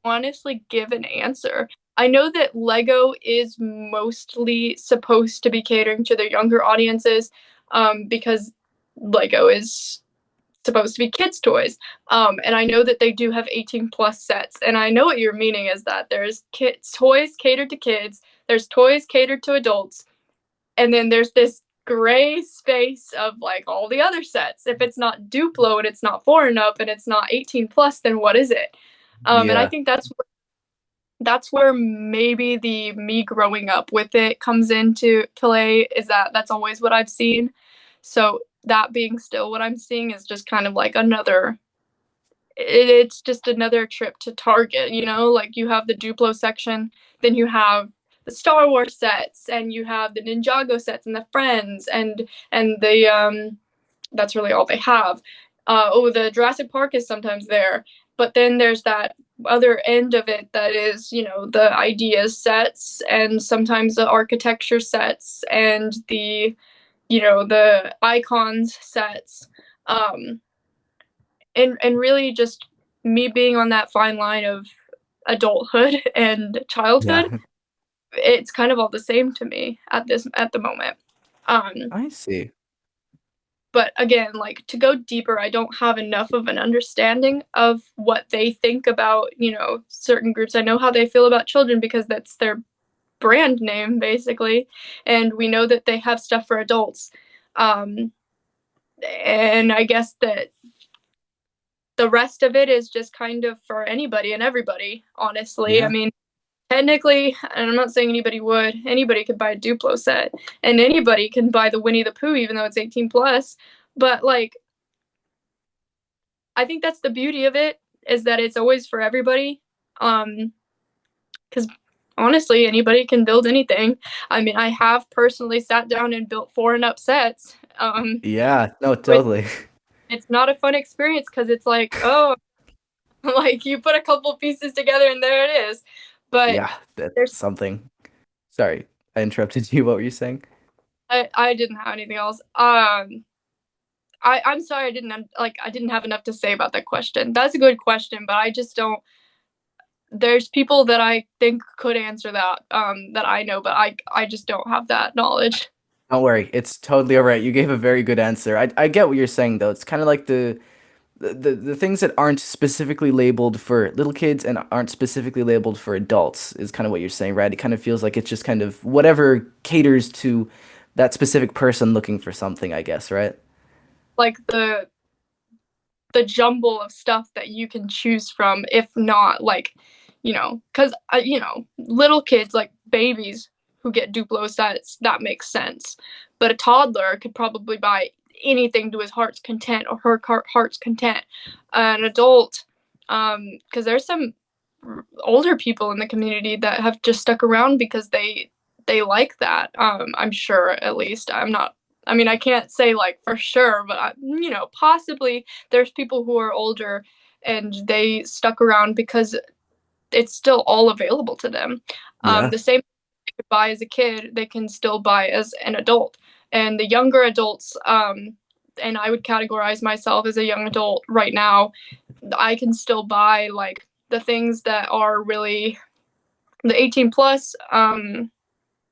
honestly give an answer. I know that Lego is mostly supposed to be catering to the younger audiences, because Lego is supposed to be kids' toys. And I know that they do have 18 plus sets. And I know what you're meaning is that there's kids toys catered to kids, there's toys catered to adults, and then there's this gray space of like all the other sets. If it's not Duplo and it's not 4 and up and it's not 18 plus, then what is it? And I Yeah. think that's where maybe the me growing up with it comes into play, is that that's always what I've seen. So that being still what I'm seeing is just kind of like it's just another trip to Target, like you have the Duplo section, then you have the Star Wars sets, and you have the Ninjago sets and the Friends, and the that's really all they have. The Jurassic Park is sometimes there, but then there's that other end of it that is, the ideas sets, and sometimes the architecture sets, and the icons sets. Um, and really just me being on that fine line of adulthood and childhood, Yeah. it's kind of all the same to me at the moment. Um, I see. but again, like, to go deeper, I don't have enough of an understanding of what they think about, certain groups. I know how they feel about children because that's their brand name basically, and we know that they have stuff for adults. Um, and I guess that the rest of it is just kind of for anybody and everybody, honestly. I Yeah. mean, technically, and I'm not saying anybody could buy a Duplo set, and anybody can buy the Winnie the Pooh, even though it's 18 plus. But like, I think that's the beauty of it, is that it's always for everybody. Because honestly, anybody can build anything. I mean, I have personally sat down and built 4 and up sets. Yeah. No, Which totally. it's not a fun experience because it's like, oh, like you put a couple pieces together and there it is. But Yeah, that's there's something. Sorry, I interrupted you. What were you saying? I didn't have anything else. I'm sorry, I didn't have enough to say about that question. That's a good question, but I just don't. There's people that I think could answer that, that I know, but I just don't have that knowledge. Don't worry, it's totally all right. You gave a very good answer. I get what you're saying though. It's kind of like the things that aren't specifically labeled for little kids and aren't specifically labeled for adults is kind of what you're saying, right? It kind of feels like it's just kind of whatever caters to that specific person looking for something, I guess, right? Like the jumble of stuff that you can choose from, if not like, because little kids, like babies who get Duplo sets, that makes sense. But a toddler could probably buy anything to his heart's content or her heart's content. An adult, because there's some older people in the community that have just stuck around because they like that. I'm sure, at least. I mean, I can't say like for sure, but possibly there's people who are older and they stuck around because it's still all available to them. Yeah. The same they could buy as a kid, they can still buy as an adult. And the younger adults, and I would categorize myself as a young adult right now, I can still buy like the things that are really the 18 plus,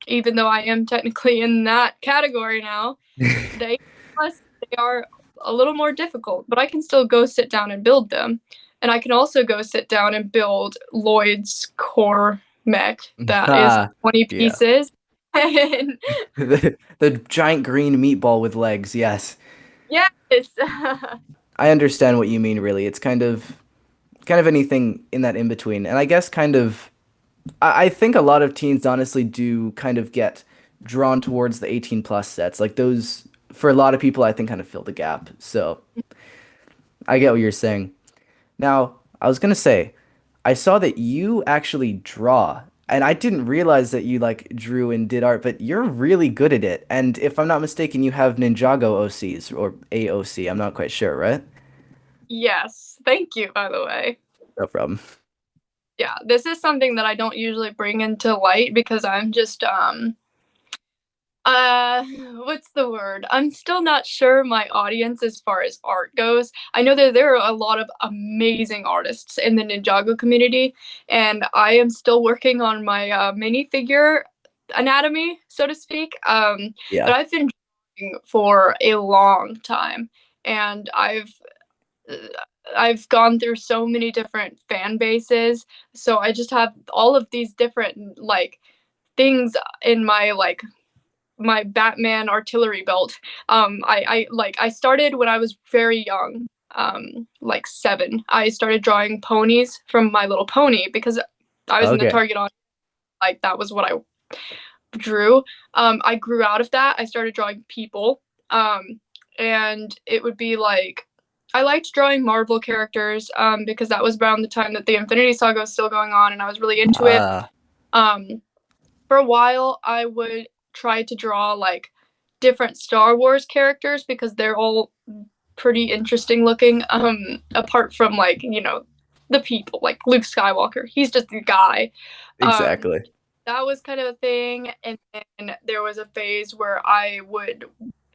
even though I am technically in that category now. The 18 plus, they are a little more difficult, but I can still go sit down and build them. And I can also go sit down and build Lloyd's core mech that is Ah, 20 yeah. pieces. And The giant green meatball with legs, yes. yes. I understand what you mean, really. It's kind of anything in that in between. And I guess kind of I think a lot of teens honestly do kind of get drawn towards the 18 plus sets. Like those for a lot of people I think kind of fill the gap. So I get what you're saying. Now, I was gonna say, I saw that you actually draw, and I didn't realize that you like drew and did art, but you're really good at it. And if I'm not mistaken, you have Ninjago OCs or AOC. I'm not quite sure, right? Yes. Thank you, by the way. No problem. Yeah, this is something that I don't usually bring into light because Uh, what's the word? I'm still not sure my audience as far as art goes. I know that there are a lot of amazing artists in the Ninjago community, and I am still working on my minifigure anatomy, so to speak. But Yeah. I've been drawing for a long time, and uh, I've gone through so many different fan bases. So I just have all of these different like things in my like my Batman artillery belt. I started when I was very young, like 7. I started drawing ponies from My Little Pony because I was in the Okay. target audience. Like that was what I drew. I grew out of that. I started drawing people, and it would be like I liked drawing Marvel characters because that was around the time that the Infinity Saga was still going on, and I was really into it. Uh, Um, for a while I would try to draw like different Star Wars characters because they're all pretty interesting looking. Apart from like, the people, like Luke Skywalker. He's just a guy. Um exactly. that was kind of a thing. And then there was a phase where I would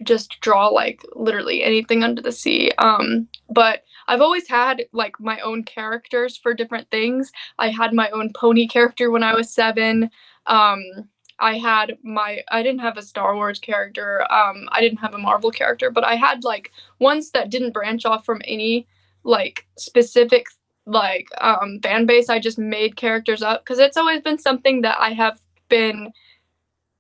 just draw like literally anything under the sea. But I've always had like my own characters for different things. I had my own pony character when I was 7. Um, I didn't have a Star Wars character. I didn't have a Marvel character, but I had like ones that didn't branch off from any like specific like fan base. I just made characters up because it's always been something that I have been,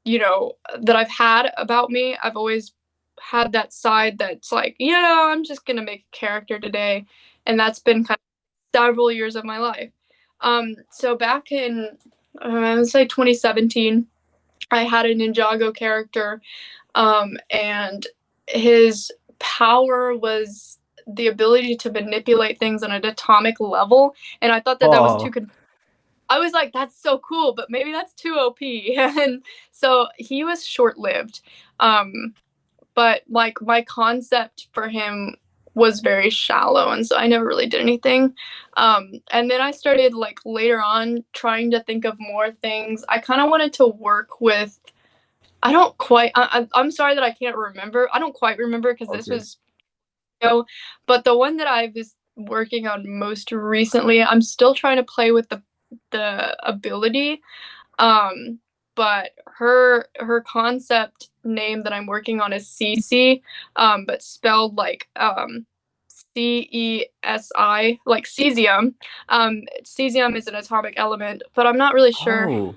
that I've had about me. I've always had that side that's like, I'm just gonna make a character today, and that's been kind of several years of my life. So back in I would say 2017, I had a Ninjago character, and his power was the ability to manipulate things on an atomic level, and I thought that that was Oh, too. I was like, that's so cool, but maybe that's too OP, and so he was short lived. Um, but like my concept for him was very shallow, and so I never really did anything. And then I started like later on trying to think of more things. I kind of wanted to work with. I don't quite. I'm sorry that I can't remember. I don't quite remember because all this good. was, but the one that I was working on most recently, I'm still trying to play with the ability. Um, but her concept name that I'm working on is Cece, but spelled like CESI, like cesium. Cesium is an atomic element, but I'm not really sure Oh,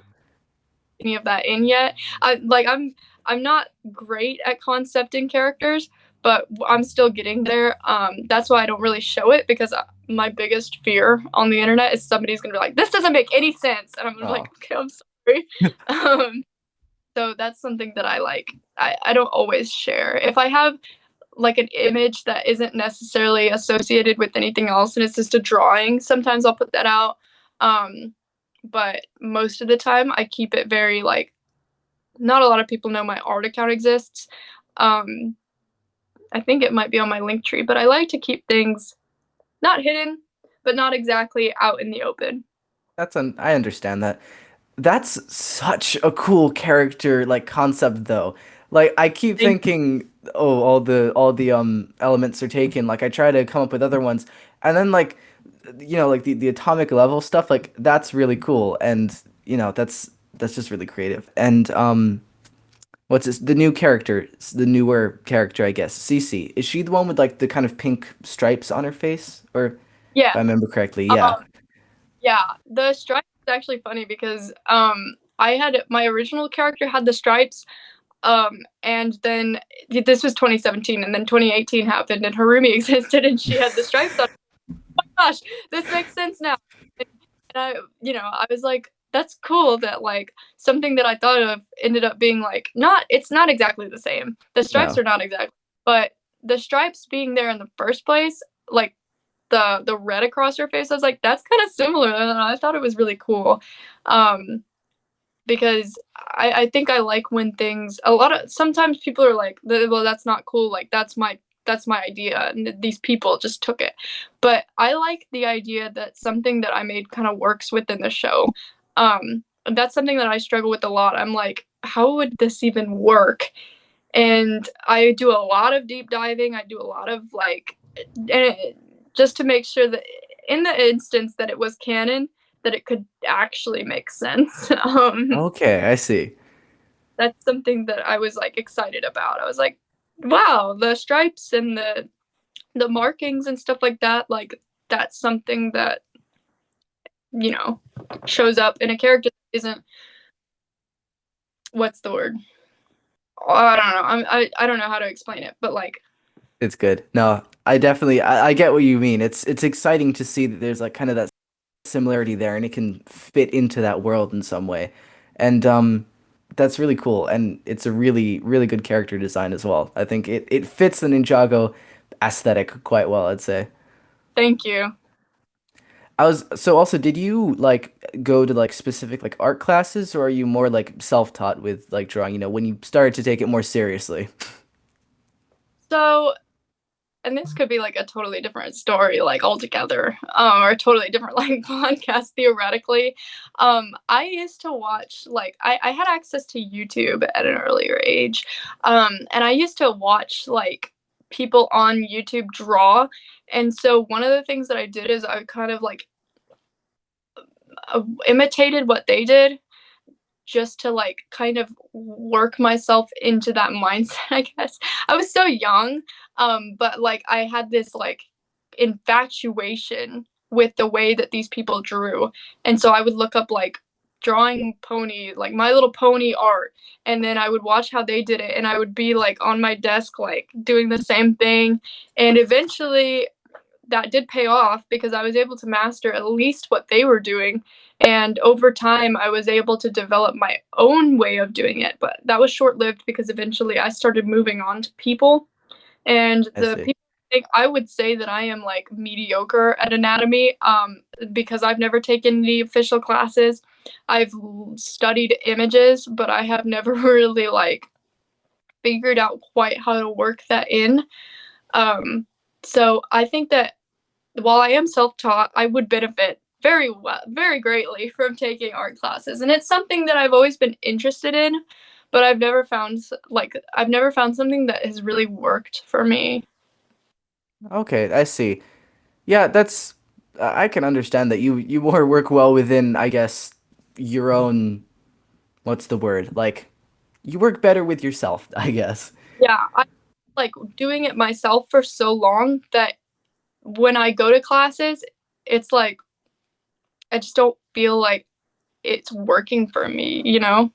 any of that in yet. I'm not great at concepting characters, but I'm still getting there. That's why I don't really show it because my biggest fear on the internet is somebody's gonna be like, "This doesn't make any sense," and I'm gonna be like, oh, "Okay, I'm sorry." um, so that's something that I like. I don't always share. If I have like an image that isn't necessarily associated with anything else and it's just a drawing, sometimes I'll put that out. Um, but most of the time, I keep it very like not a lot of people know my art account exists. Um, I think it might be on my link tree, but I like to keep things not hidden, but not exactly out in the open. I understand that. That's such a cool character like concept though. Like I keep Think, thinking, oh, all the elements are taken. Like I try to come up with other ones. And then like like the atomic level stuff, like that's really cool. And that's just really creative. And what's this the new character, the newer character, I guess. Cece. Is she the one with like the kind of pink stripes on her face? Or if yeah, I remember correctly, yeah. um, yeah. The stripes is actually funny because I had my original character had the stripes. And then this was 2017, and then 2018 happened, and Harumi existed, and she had the stripes on. Gosh, this makes sense now. And I was like, that's cool that like something that I thought of ended up being like not. It's not exactly the same. The stripes No. are not exactly, but the stripes being there in the first place, like the red across her face, I was like, that's kind of similar, and I thought it was really cool. Um, because I think I like when things a lot of sometimes people are like, well, that's not cool. Like that's my idea, and these people just took it. But I like the idea that something that I made kind of works within the show. that's something that I struggle with a lot. I'm like, how would this even work? And I do a lot of deep diving. I do a lot of like, just to make sure that in the instance that it was canon, that it could actually make sense. Okay, I see. That's something that I was like excited about. I was like, wow, the stripes and the markings and stuff like that, like that's something that, you know, shows up in a character that isn't, what's the word? I don't know. I don't know how to explain it, but like, It's good. No, I definitely I get what you mean. It's exciting to see that there's like kind of that similarity there and it can fit into that world in some way. And that's really cool and it's a really good character design as well. I think it fits the Ninjago aesthetic quite well, I'd say. thank you. I was so also did you like go to like specific like art classes or are you more like self-taught with like drawing, when you started to take it more seriously? So, and this could be like a totally different story, like altogether, or a totally different like podcast theoretically. I used to watch like I had access to YouTube at an earlier age, and I used to watch like people on YouTube draw, and so one of the things that I did is I kind of like imitated what they did just to like kind of work myself into that mindset, I guess. I was so young, but like I had this like infatuation with the way that these people drew. And so I would look up like drawing pony, like My Little Pony art, and then I would watch how they did it and I would be like on my desk like doing the same thing. And eventually that did pay off because I was able to master at least what they were doing. And over time, I was able to develop my own way of doing it. But that was short lived because eventually I started moving on to people. And I the see. people think I would say that I am like mediocre at anatomy, because I've never taken any official classes. I've studied images, but I have never really like figured out quite how to work that in. Um, so I think that while I am self-taught, I would benefit very well, very greatly from taking art classes. And it's something that I've always been interested in, but I've never found something that has really worked for me. Okay, I see. Yeah, that's I can understand that you more work well within, I guess, your own what's the word? Like you work better with yourself, I guess. Yeah, I like doing it myself for so long that when I go to classes, it's like I just don't feel like it's working for me, you know?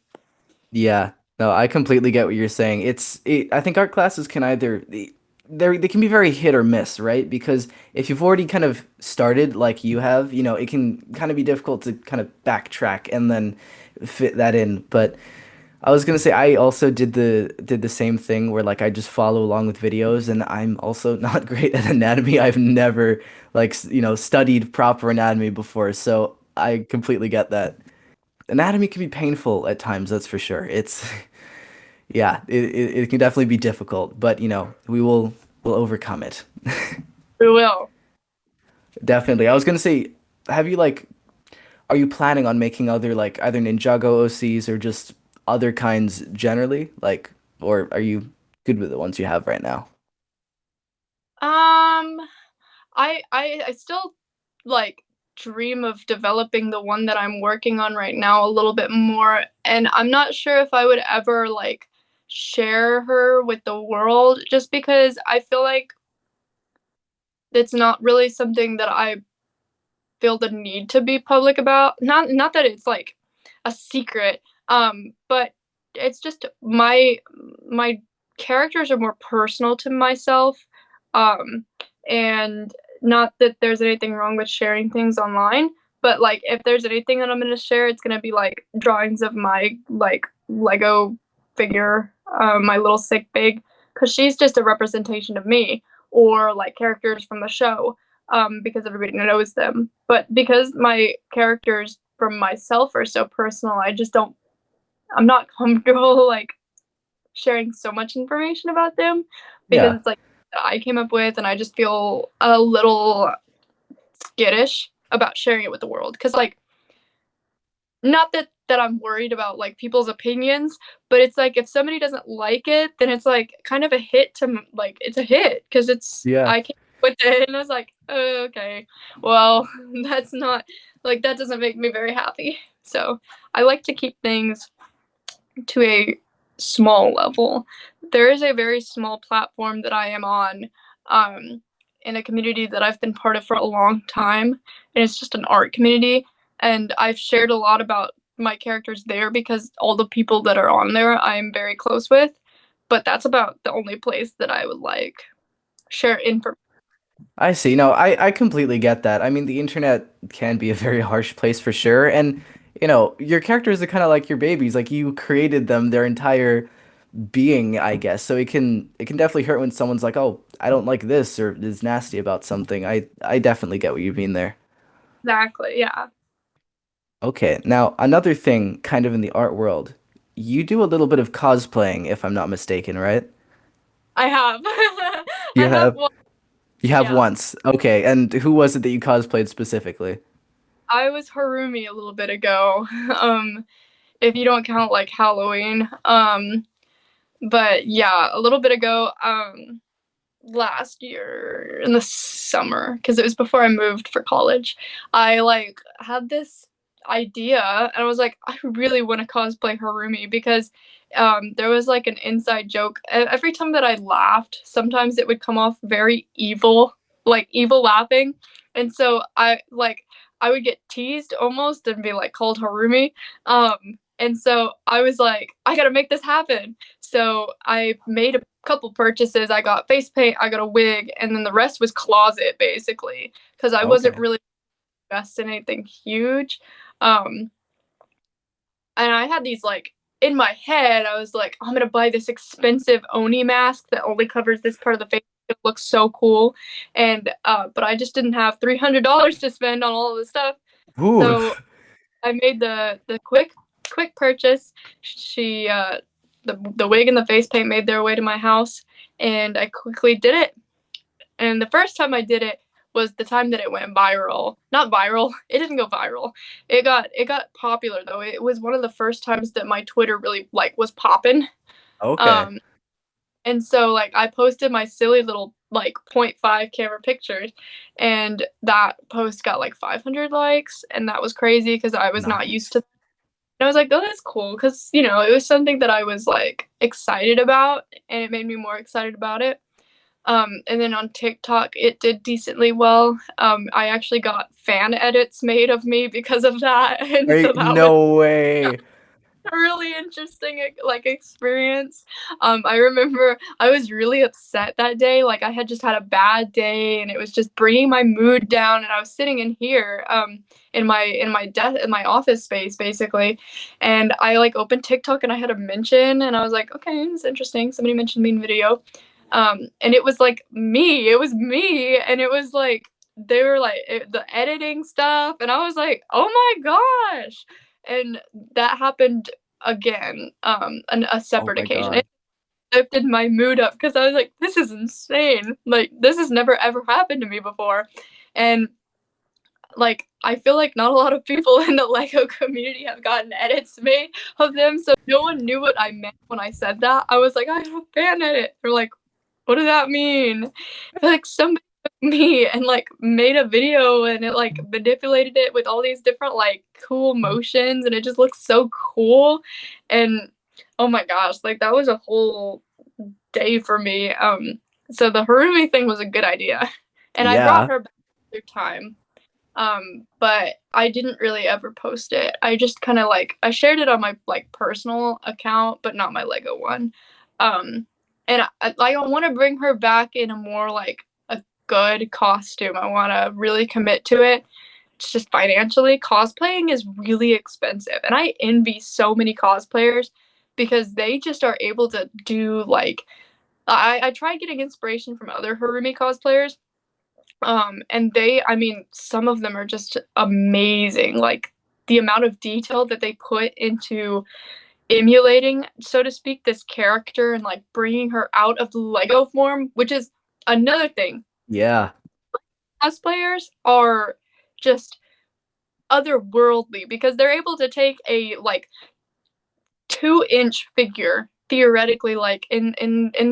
Yeah. No, I completely get what you're saying. I think art classes can either they can be very hit or miss, right? Because if you've already kind of started like you have, it can kind of be difficult to kind of backtrack and then fit that in. But I was gonna say I also did the same thing where like I just follow along with videos and I'm also not great at anatomy. I've never like studied proper anatomy before, so I completely get that. Anatomy can be painful at times, that's for sure. It's yeah, it can definitely be difficult, but we'll overcome it. We will. Definitely. I was gonna say, have you like are you planning on making other like either Ninjago OCs or just other kinds generally? Like, or are you good with the ones you have right now? Um, I still like dream of developing the one that I'm working on right now a little bit more, and I'm not sure if I would ever like share her with the world just because I feel like it's not really something that I feel the need to be public about. Not that it's like a secret, but it's just my characters are more personal to myself, um, and not that there's anything wrong with sharing things online. But like, if there's anything that I'm gonna share, it's gonna be like drawings of my like Lego figure, my little sick pig, because she's just a representation of me, or like characters from the show, because everybody knows them. But because my characters from myself are so personal, I just don't. I'm not comfortable like sharing so much information about them because Yeah. it's like that I came up with, and I just feel a little skittish about sharing it with the world. Because like not that I'm worried about like people's opinions, but it's like if somebody doesn't like it, then it's like kind of a hit to like it's a hit because it's Yeah. I came with it and I was like, oh, okay, well that's not like that doesn't make me very happy. So I like to keep things to a small level. There is a very small platform that I am on, um, in a community that I've been part of for a long time, and it's just an art community. And I've shared a lot about my characters there because all the people that are on there I'm very close with. But that's about the only place that I would like share info. I see. No, I completely get that. I mean, the internet can be a very harsh place for sure. And, your characters are kind of like your babies. Like you created them, their entire being, I guess. So it can definitely hurt when someone's like, "Oh, I don't like this," or is nasty about something. I definitely get what you mean there. Exactly. Yeah, Okay. Now, another thing kind of in the art world. You do a little bit of cosplaying, if I'm not mistaken, right? I have. You I have have one. you have Yeah. once. Okay. And who was it that you cosplayed specifically? I was Harumi a little bit ago. Um, if you don't count like Halloween. But yeah, a little bit ago, last year in the summer, because it was before I moved for college, I like had this idea and I was like, I really want to cosplay Harumi because there was like an inside joke. Every time that I laughed, sometimes it would come off very evil, like evil laughing. And so I would get teased almost and be like called Harumi. And so I was like, I gotta make this happen. So I made a couple purchases. I got face paint, I got a wig, and then the rest was closet basically because I wasn't Okay. really invested in anything huge. Um, and I had these like in my head, I was like, I'm gonna buy this expensive Oni mask that only covers this part of the face. It looks so cool, and but I just didn't have $300 to spend on all of this stuff. Ooh. So I made the quick purchase. She the wig and the face paint made their way to my house, and I quickly did it. And the first time I did it was the time that it went viral. Not viral. It didn't go viral. It got popular though. It was one of the first times that my Twitter really like was popping. Okay. Um and so like I posted my silly little like point 0.5 camera pictures and that post got like 500 likes and that was crazy because I was not used Nice. to. And I was like, oh, that's cool because, it was something that I was like excited about and it made me more excited about it. And then on TikTok, it did decently well. I actually got fan edits made of me because of that. And so that was No way. a really interesting like experience. I remember I was really upset that day. Like I had just had a bad day, and it was just bringing my mood down. And I was sitting in here, in my office space basically, and I like opened TikTok and I had a mention, and I was like, okay, it's interesting. Somebody mentioned me in video, and it was like me. It was me, and it was like they were like the editing stuff, and I was like, oh my gosh. And that happened again, a Oh separate my occasion. God. It lifted my mood up because I was like, this is insane. Like, this has never ever happened to me before. And like, I feel like not a lot of people in the Lego community have gotten edits made of them. So no one knew what I meant when I said that. I was like, I have a fan edit. They're like, what does that mean? Like, somebody took me and like made a video and it like manipulated it with all these different like cool motions and it just looks so cool. And oh my gosh, like that was a whole day for me. So the Harumi thing was a good idea. And I brought Yeah. her back through time. But I didn't really ever post it. I just kind of like I shared it on my like personal account, but not my Lego one. Um, and I want to bring her back in a more like a good costume. I want to really commit to it. It's just financially, cosplaying is really expensive, and I envy so many cosplayers because they just are able to do like I tried getting inspiration from other Harumi cosplayers, and I mean, some of them are just amazing. Like the amount of detail that they put into emulating, so to speak, this character and like bringing her out of the Lego form, which is another thing. Yeah. Cosplayers are just otherworldly because they're able to take a like 2-inch figure theoretically like in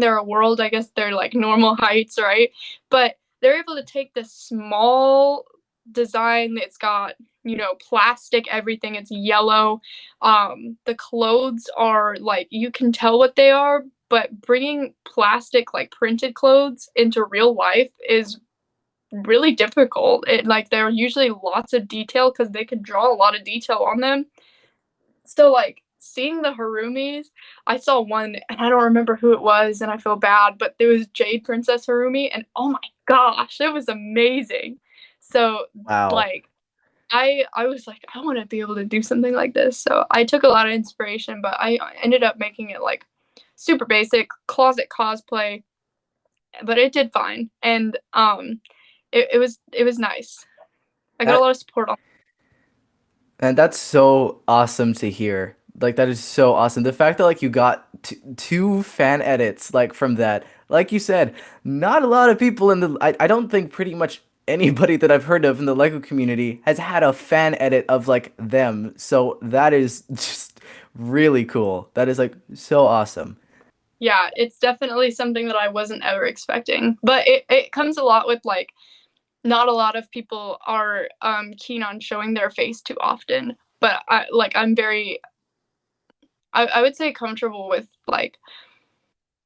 their world. I guess they're like normal heights, right? But they're able to take this small design that's got, plastic everything. It's yellow. The clothes are like, you can tell what they are, but bringing plastic like printed clothes into real life is really difficult. It like there are usually lots of detail because they could draw a lot of detail on them. So like seeing the Harumis, I saw one and I don't remember who it was and I feel bad, but there was Jade Princess Harumi and oh my gosh, it was amazing. So Wow. like I was like, I want to be able to do something like this. So I took a lot of inspiration, but I ended up making it like super basic closet cosplay, but it did fine. And it was nice. I got a That lot of support on. And that's so awesome to hear. Like that is so awesome. The fact that like you got two fan edits like from that. Like you said, not a lot of people in the I don't think pretty much anybody that I've heard of in the Lego community has had a fan edit of like them. So that is just really cool. That is like so awesome. Yeah, it's definitely something that I wasn't ever expecting. But it comes a lot with like not a lot of people are keen on showing their face too often. But I'm very I would say comfortable with like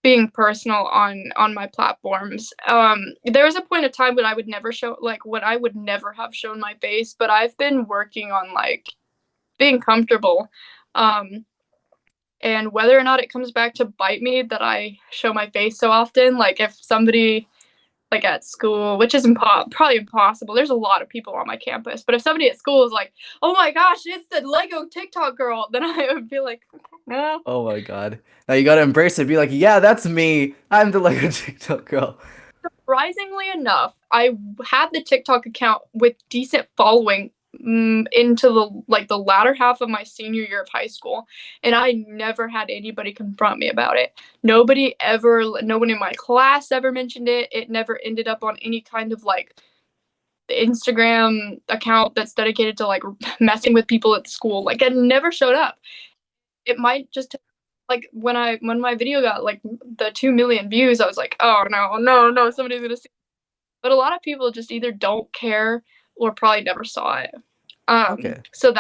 being personal on my platforms. There was a point of time when I would never show like when I would never have shown my face, but I've been working on like being comfortable. Um, and whether or not it comes back to bite me that I show my face so often, like if somebody like at school, which is probably impossible. There's a lot of people on my campus, but if somebody at school is like, "Oh my gosh, it's the Lego TikTok girl," then I would be like, "No." Oh my God. Now you gotta embrace it. Be like, yeah, that's me. I'm the Lego TikTok girl. Surprisingly enough, I had the TikTok account with decent following into the latter half of my senior year of high school, and I never had anybody confront me about it. No one in my class ever mentioned it. It never ended up on any kind of like Instagram account that's dedicated to like messing with people at school. Like it never showed up. It might just like when my video got like the 2 million views, I was like, oh no, no, no, somebody's gonna see. But a lot of people just either don't care or probably never saw it. Okay. So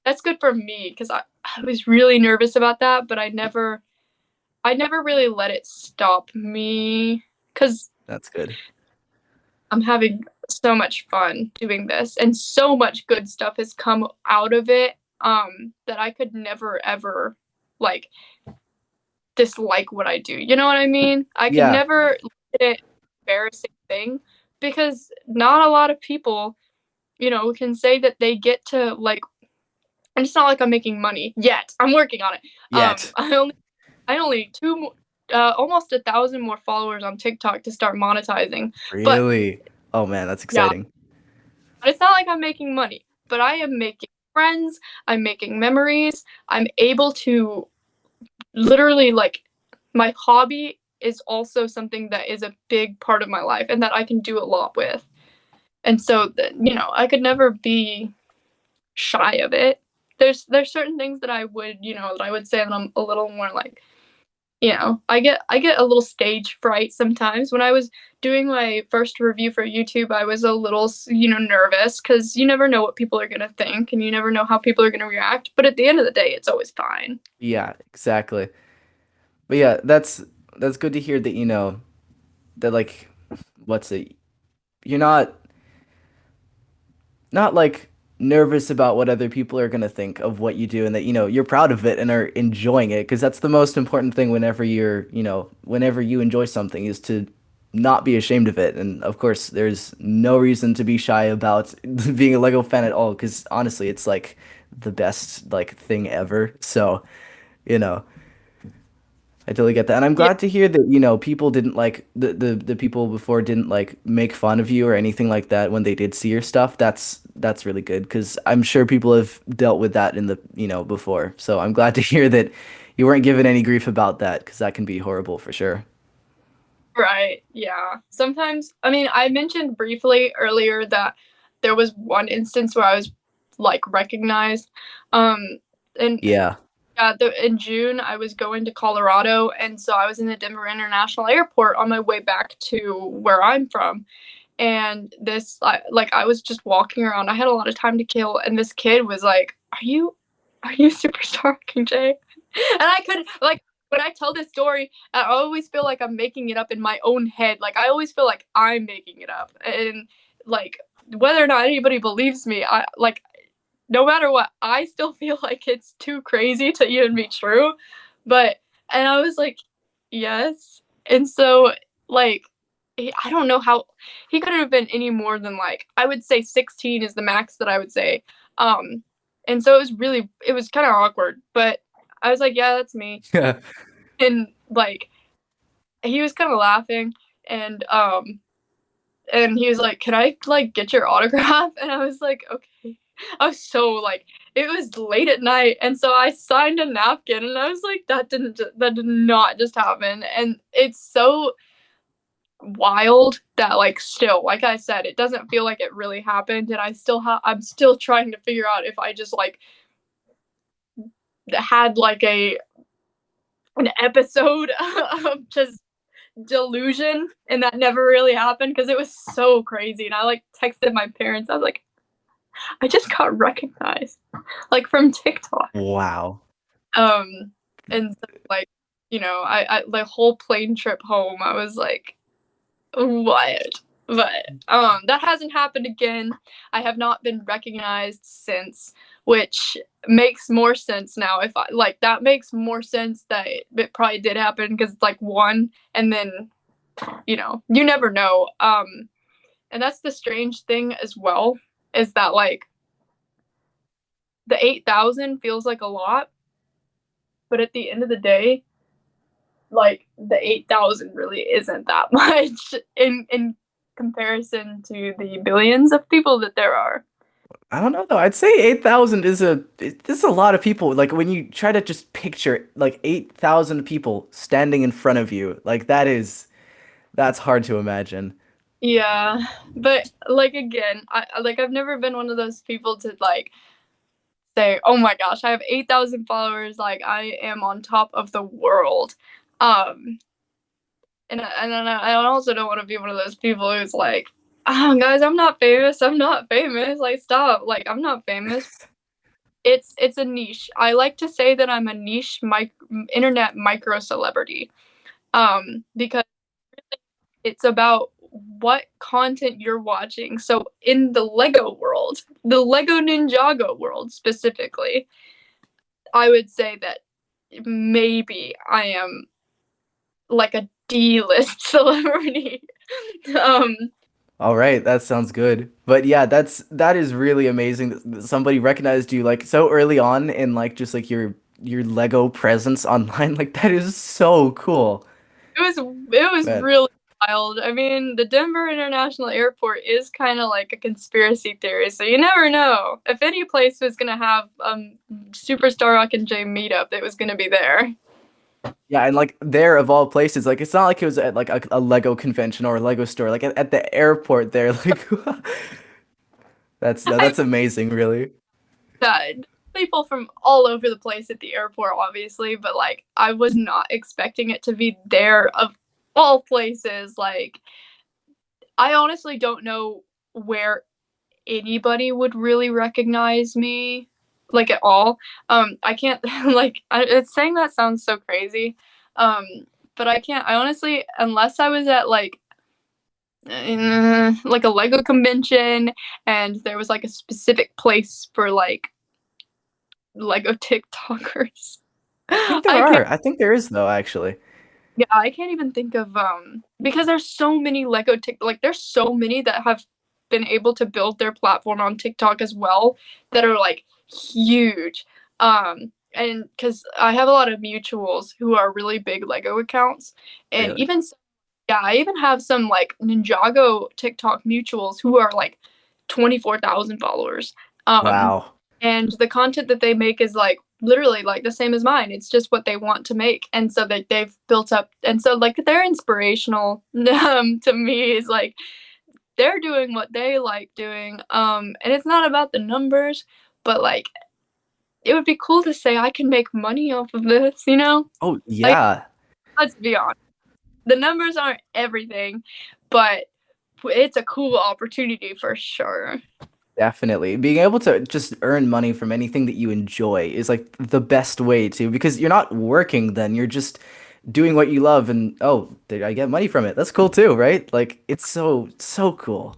that's good for me because I was really nervous about that, but I never really let it stop me because That's good. I'm having so much fun doing this and so much good stuff has come out of it that I could never ever like dislike what I do. You know what I mean? I could Yeah. never look at it embarrassing thing because not a lot of people, can say that they get to like and it's not like I'm making money yet. I'm working on it. Yet. I only almost 1,000 more followers on TikTok to start monetizing. But Really? Oh man, that's yeah, exciting. but it's not like I'm making money, but I am making friends, I'm making memories, I'm able to literally like my hobby is also something that is a big part of my life and that I can do a lot with. And so that, I could never be shy of it. There's certain things that I would, that I would say that I'm a little more like, I get a little stage fright sometimes. When I was doing my first review for YouTube, I was a little, nervous because you never know what people are gonna think and you never know how people are gonna react. But at the end of the day, it's always fine. Yeah, exactly. But yeah, that's good to hear that you know that like what's it? You're not like nervous about what other people are going to think of what you do and that you know you're proud of it and are enjoying it because that's the most important thing whenever whenever you enjoy something is to not be ashamed of it. And of course, there's no reason to be shy about being a Lego fan at all because honestly, it's like the best like thing ever. So, you know, I totally get that. And I'm Yeah, glad to hear that, you know, people didn't like the people before didn't like make fun of you or anything like that when they did see your stuff. That's really good because I'm sure people have dealt with that in the, you know, before. So I'm glad to hear that you weren't given any grief about that because that can be horrible for sure. right. Yeah. Sometimes, I mean, I mentioned briefly earlier that there was one instance where I was like recognized. Um, and Yeah. in June, I was going to Colorado, and so I was in the Denver International Airport on my way back to where I'm from. And this, like, I was just walking around. I had a lot of time to kill, and this kid was like, are you superstar Rockin Jae?" And I could like when I tell this story, I always feel like I'm making it up in my own head. Like I always feel like I'm making it up, and like whether or not anybody believes me, I like no matter what, I still feel like it's too crazy to even be true. But and I was like, yes. And so like I don't know how he couldn't have been any more than like I would say 16 is the max that I would say. Um and so it was kind of awkward, but I was like, yeah, that's me. Yeah. And like he was kind of laughing and he was like, "Can I like get your autograph?" And I was like, "Okay." I was so like, it was late at night, and so I signed a napkin, and I was like, that did not just happen." And it's so wild that like still, like I said, it doesn't feel like it really happened, and I'm still trying to figure out if I just like had like a an episode of just delusion and that never really happened because it was so crazy. And I like texted my parents. I was like, I just got recognized, like from TikTok. Wow. Um, and so, like, I the whole plane trip home, I was like, what? But that hasn't happened again. I have not been recognized since, which makes more sense now. If I like that makes more sense that it probably did happen because it's like one, and then you never know. And that's the strange thing as well is that like the 8,000 feels like a lot, but at the end of the day, like the 8,000 really isn't that much in comparison to the billions of people that there are. I don't know though. I'd say 8,000 this is a lot of people. Like when you try to just picture like 8,000 people standing in front of you, like that's hard to imagine. Yeah, but like again, I've never been one of those people to like say, "Oh my gosh, I have 8,000 followers, like I am on top of the world." Um and I also don't want to be one of those people who's like, "Oh, guys, I'm not famous. I'm not famous. Like, stop. Like, I'm not famous." It's a niche. I like to say that I'm a niche internet micro celebrity. Because it's about what content you're watching. So in the Lego world, the Lego Ninjago world specifically, I would say that maybe I am like a D-list celebrity. um All right, that sounds good. But yeah, that is really amazing that somebody recognized you like so early on in like just like your Lego presence online. Like that is so cool. it was Man. really wild. I mean, the Denver International Airport is kind of like a conspiracy theory, so you never know. If any place was gonna have Superstar Rockin Jae meetup, it was gonna be there. Yeah, and like there of all places, like it's not like it was at like a Lego convention or a Lego store, like at the airport there, like I that's amazing, really. died. People from all over the place at the airport, obviously, but like I was not expecting it to be there of all places. Like I honestly don't know where anybody would really recognize me, like at all. I can't it's saying that sounds so crazy. Um, but I can't. I honestly, unless I was at like a Lego convention and there was like a specific place for like Lego TikTokers. I think there I can't are. I think there is though, actually. Yeah, I can't even think of because there's so many Lego like there's so many that have been able to build their platform on TikTok as well that are like huge. And because I have a lot of mutuals who are really big Lego accounts, and Really. yeah, I even have some like Ninjago TikTok mutuals who are like 24,000 followers. Um, Wow. and the content that they make is like literally like the same as mine. It's just what they want to make, and so that they've built up, and so like they're inspirational. To me, is like they're doing what they like doing. And it's not about the numbers, but like it would be cool to say I can make money off of this, you know? Oh, Like, yeah, let's be honest. The numbers aren't everything, but it's a cool opportunity for sure. definitely. Being able to just earn money from anything that you enjoy is like the best way to, because you're not working then, you're just doing what you love and oh, I get money from it. That's cool too, right? Like it's so cool.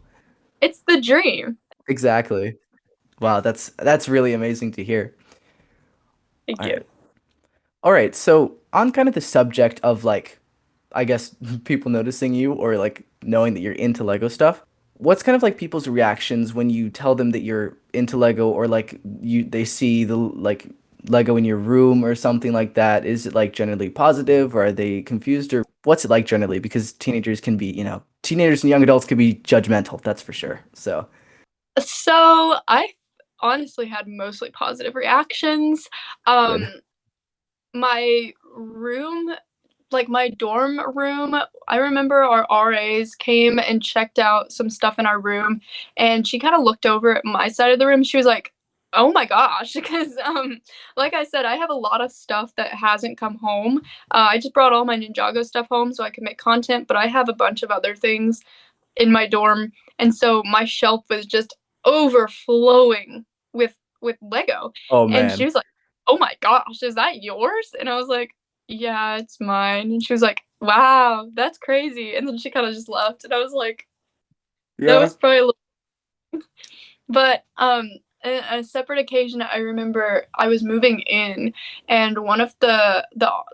It's the dream. Exactly. Wow, that's really amazing to hear. Thank All you. right. All right. So, on kind of the subject of like I guess people noticing you or like knowing that you're into Lego stuff. What's kind of like people's reactions when you tell them that you're into Lego or like they see the like Lego in your room or something like that? Is it like generally positive or are they confused or what's it like generally? Because teenagers can be, teenagers and young adults can be judgmental, that's for sure. So, So I honestly had mostly positive reactions. Um, good. my room, like my dorm room, I remember our RAs came and checked out some stuff in our room, and she kind of looked over at my side of the room. She was like, "Oh my gosh," because like I said, I have a lot of stuff that hasn't come home. I just brought all my Ninjago stuff home so I could make content, but I have a bunch of other things in my dorm, and so my shelf was just overflowing with Lego. Oh And she man. was like, "Oh my gosh, is that yours?" And I was like, "Yeah, it's mine." And she was like, "Wow, that's crazy." And then she kind of just left, and I was like, "That Yeah. was probably a little." But a separate occasion, I remember I was moving in, and one of the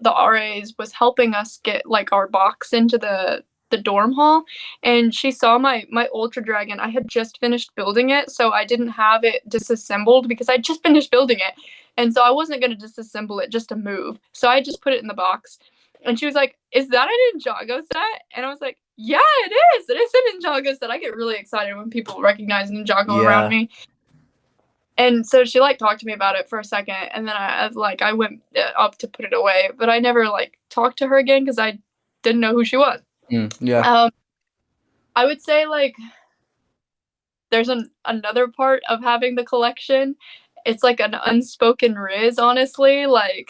RAs was helping us get like our box into the dorm hall, and she saw my Ultra Dragon. I had just finished building it, so I didn't have it disassembled because I just finished building it, and so I wasn't gonna disassemble it just to move. So I just put it in the box, and she was like, "Is that a Ninjago set?" And I was like, "Yeah, it is. It is a Ninjago set." I get really excited when people recognize Ninjago around Yeah. me. And so she like talked to me about it for a second, and then I went up to put it away, but I never like talked to her again because I didn't know who she was. Yeah. Um, I would say like there's another part of having the collection. It's like an unspoken riz, honestly. Like,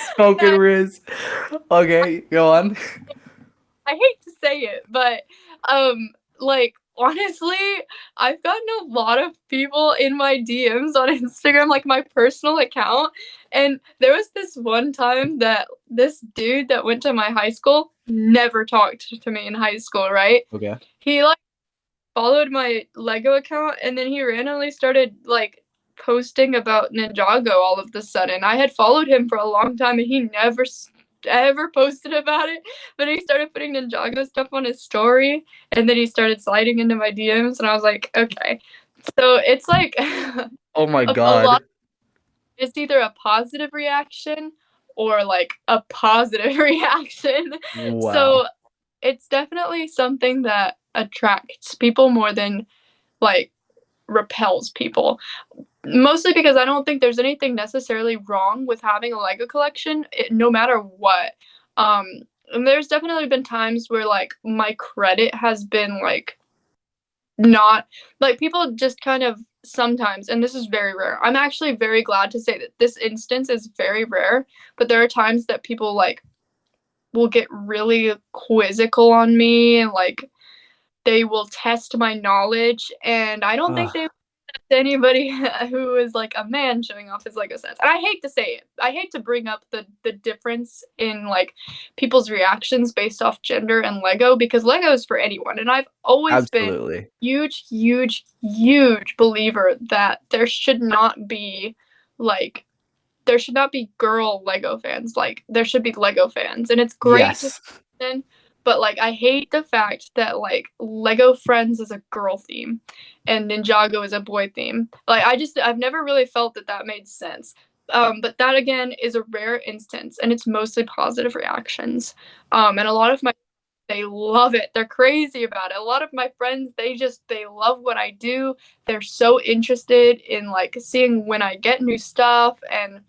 Spoken I Riz. Okay, go on. hate to say it, but um, like honestly, I've gotten a lot of people in my DMs on Instagram, like my personal account, and there was this one time that this dude that went to my high school never talked to me in high school, right? Okay. He like followed my Lego account, and then he randomly started like posting about Ninjago all of the sudden. I had followed him for a long time and he never ever posted about it, but he started putting Ninjago stuff on his story, and then he started sliding into my DMs, and I was like, okay. So it's like Oh my a lot. God. It's either a positive reaction or like a positive reaction. So Wow. it's definitely something that attracts people more than like repels people. Mostly because I don't think there's anything necessarily wrong with having a Lego collection, no matter what. Um, and there's definitely been times where like my credit has been like not like people just kind of sometimes, and this is very rare. I'm actually very glad to say that this instance is very rare, but there are times that people like will get really quizzical on me and like they will test my knowledge, and I don't think they Ugh, want anybody who is like a man showing off his Lego sets. And I hate to say it. I hate to bring up the difference in like people's reactions based off gender and Lego because Lego is for anyone. And I've always been absolutely. huge, huge, huge believer that there should not be like there should not be girl Lego fans. Like there should be Lego fans, and it's great to Yes. in, but like I hate the fact that like Lego Friends is a girl theme, and Ninjago is a boy theme. Like I've never really felt that that made sense. But that again is a rare instance, and it's mostly positive reactions. And a lot of my they love it. They're crazy about it. A lot of my friends, they love what I do. They're so interested in like seeing when I get new stuff, and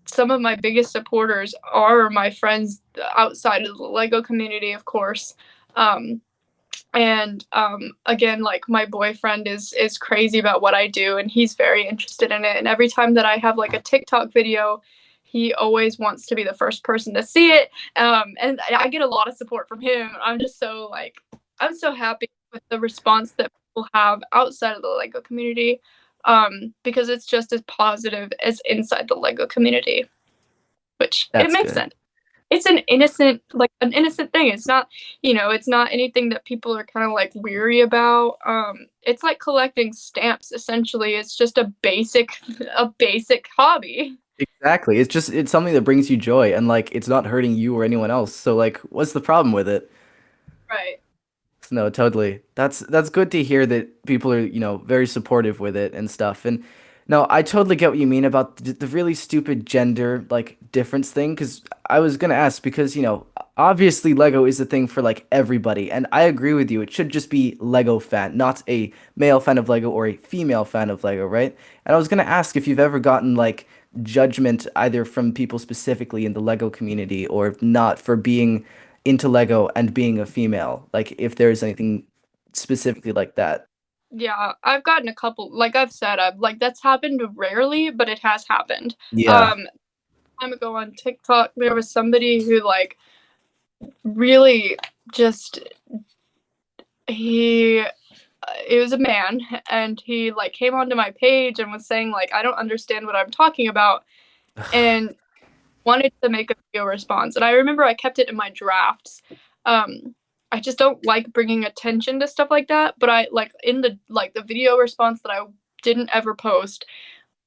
some of my biggest supporters are my friends outside of the Lego community, of course. Um And again, like my boyfriend is crazy about what I do, and he's very interested in it. And every time that I have like a TikTok video, he always wants to be the first person to see it. And I get a lot of support from him. I'm so happy with the response that people have outside of the Lego community, because it's just as positive as inside the Lego community, which it That's makes good. sense. It's an innocent thing. It's not, it's not anything that people are kind of like weary about. It's like collecting stamps essentially. It's just a basic hobby. Exactly. It's something that brings you joy and like it's not hurting you or anyone else. So like what's the problem with it? Right. No, totally. That's good to hear that people are, very supportive with it and stuff. And no, I totally get what you mean about the really stupid gender like difference thing because I was gonna ask because, obviously Lego is a thing for like everybody, and I agree with you. It should just be Lego fan, not a male fan of Lego or a female fan of Lego, right? And I was gonna ask if you've ever gotten like judgment either from people specifically in the Lego community or not for being into Lego and being a female? Like if there's anything specifically like that. Yeah, I've gotten a couple. Like I've said, I've like that's happened rarely, but it has happened. Yeah. Um, Time ago on TikTok, there was somebody who like really just he it was a man, and he like came onto my page and was saying like I don't understand what I'm talking about, and wanted to make a video response. And I remember I kept it in my drafts. um I just don't like bringing attention to stuff like that, but I like in the video response that I didn't ever post,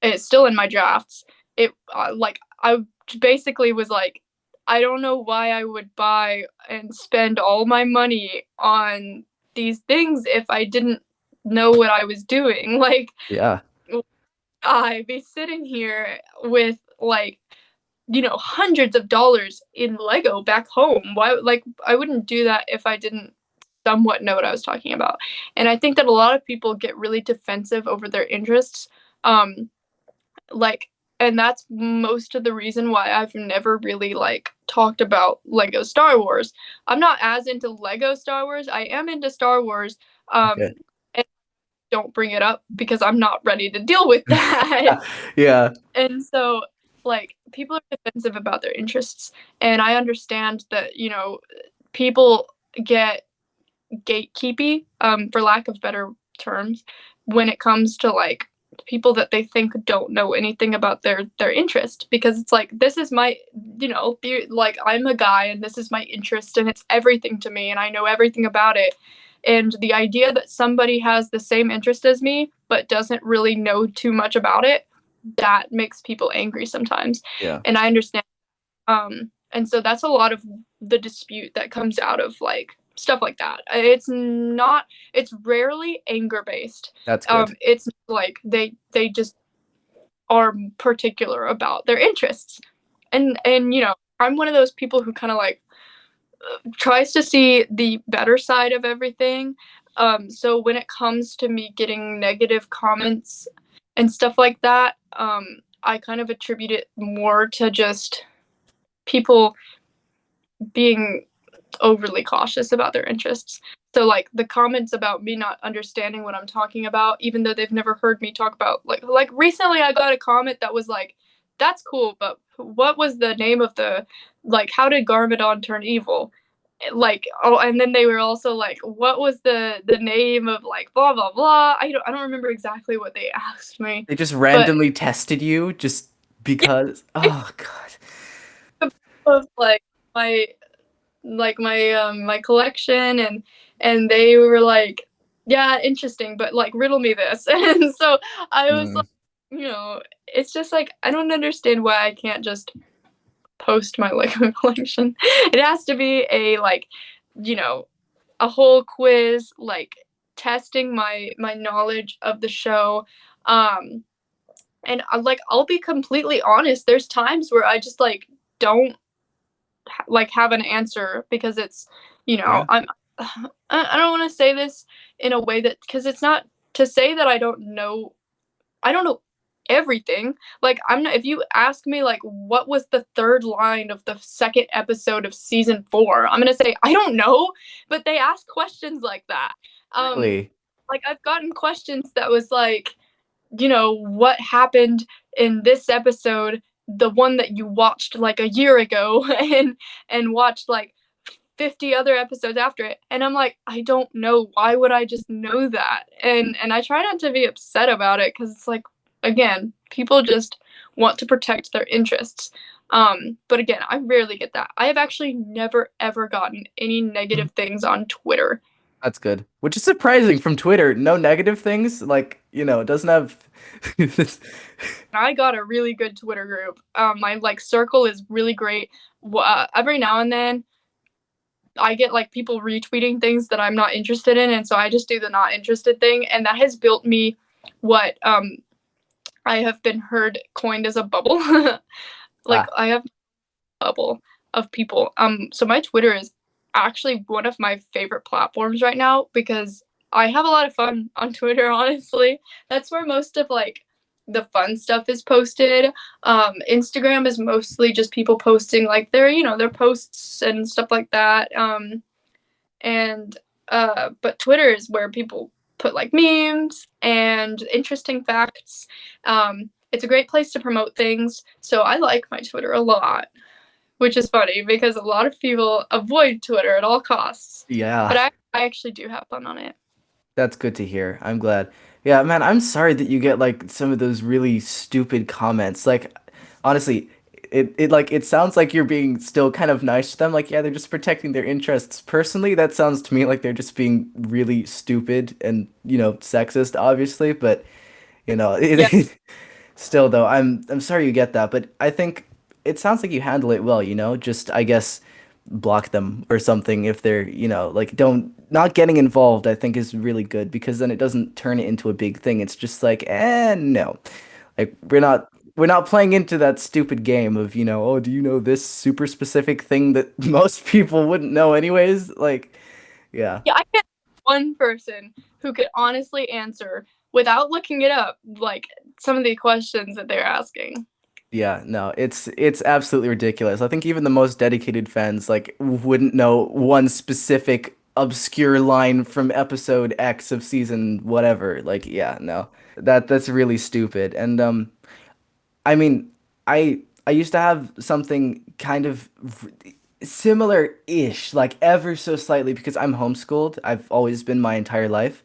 it's still in my drafts. It like I basically was like, I don't know why I would buy and spend all my money on these things if I didn't know what I was doing. Like, Yeah. I be sitting here with like, hundreds of dollars in Lego back home. Why, like, I wouldn't do that if I didn't somewhat know what I was talking about. And I think that a lot of people get really defensive over their interests. Um, like, and that's most of the reason why I've never really like talked about Lego Star Wars. I'm not as into Lego Star Wars. I am into Star Wars. Okay. And don't bring it up because I'm not ready to deal with that. Yeah. And so like people are defensive about their interests, and I understand that, people get gatekeepy, for lack of better terms, when it comes to like people that they think don't know anything about their interest, because it's like this is my, like I'm a guy and this is my interest and it's everything to me and I know everything about it. And the idea that somebody has the same interest as me but doesn't really know too much about it, that makes people angry sometimes. Yeah. And I understand. And so that's a lot of the dispute that comes out of like stuff like that. It's rarely anger based. That's good. It's like they just are particular about their interests. And I'm one of those people who kind of like tries to see the better side of everything. So when it comes to me getting negative comments and stuff like that, I kind of attribute it more to just people being overly cautious about their interests. So like the comments about me not understanding what I'm talking about, even though they've never heard me talk about like recently I got a comment that was like, "That's cool, but what was the name of the like? How did Garmadon turn evil?" Like, oh, and then they were also like, "What was the name of like blah blah blah?" I don't remember exactly what they asked me, They just but randomly tested you just because. Oh God. of my my collection, and they were like, yeah, interesting, but like riddle me this. And so I was Mm. like, it's just like I don't understand why I can't just post my Lego collection. It has to be a like, you know a whole quiz, like testing my knowledge of the show. Um and like I'll be completely honest, there's times where I just like don't like have an answer, because it's, Yeah. I'm I don't want to say this in a way that, because it's not to say that I don't know. I don't know. everything. Like, I'm not, if you ask me, like, what was the third line of the second episode of season 4, I'm gonna say, I don't know, but they ask questions like that. Um, Really? like, I've gotten questions that was like, what happened in this episode, the one that you watched like a year ago and watched like 50 other episodes after it. And I'm like, I don't know. Why would I just know that? And I try not to be upset about it because it's like, again, people just want to protect their interests. But again, I rarely get that. I have actually never ever gotten any negative things on Twitter. That's good. Which is surprising from Twitter. No negative things. Like, it doesn't have. I got a really good Twitter group. My like circle is really great. Every now and then I get like people retweeting things that I'm not interested in, and so I just do the not interested thing, and that has built me what I have been heard coined as a bubble. Like Ah, I have a bubble of people. So my Twitter is actually one of my favorite platforms right now because I have a lot of fun on Twitter, honestly. That's where most of like the fun stuff is posted. Instagram is mostly just people posting like their posts and stuff like that. And but Twitter is where people put like memes and interesting facts. It's a great place to promote things, so I like my Twitter a lot, which is funny because a lot of people avoid Twitter at all costs. yeah. But I actually do have fun on it. That's good to hear. I'm glad. Yeah, man, I'm sorry that you get like some of those really stupid comments. Like, honestly, it sounds like you're being still kind of nice to them. Like, yeah, they're just protecting their interests. Personally, that sounds to me like they're just being really stupid and, sexist, obviously. But, Yeah, still though, I'm sorry you get that. But I think it sounds like you handle it well, just I guess block them or something if they're, like don't not getting involved, I think is really good because then it doesn't turn it into a big thing. It's just like, no. Like we're not playing into that stupid game of, oh, do you know this super specific thing that most people wouldn't know anyways? Like, yeah. yeah. I get one person who could honestly answer without looking it up, like some of the questions that they're asking. Yeah, no, it's absolutely ridiculous. I think even the most dedicated fans like wouldn't know one specific obscure line from episode X of season whatever. Like, yeah, no. That's really stupid. And I mean, I used to have something kind of similar-ish, like ever so slightly because I'm homeschooled. I've always been my entire life.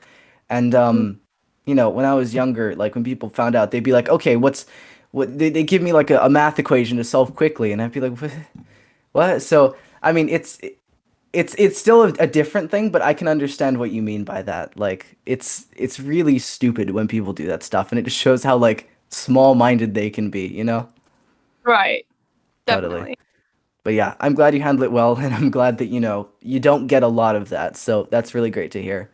And when I was younger, like when people found out, they'd be like, "Okay, what they give me like a math equation to solve quickly." And I'd be like, "What?" What? So, I mean, it's still a different thing, but I can understand what you mean by that. Like it's really stupid when people do that stuff, and it just shows how like small-minded they can be. Right, Totally. definitely. But yeah, I'm glad you handle it well, and I'm glad that you don't get a lot of that. So that's really great to hear.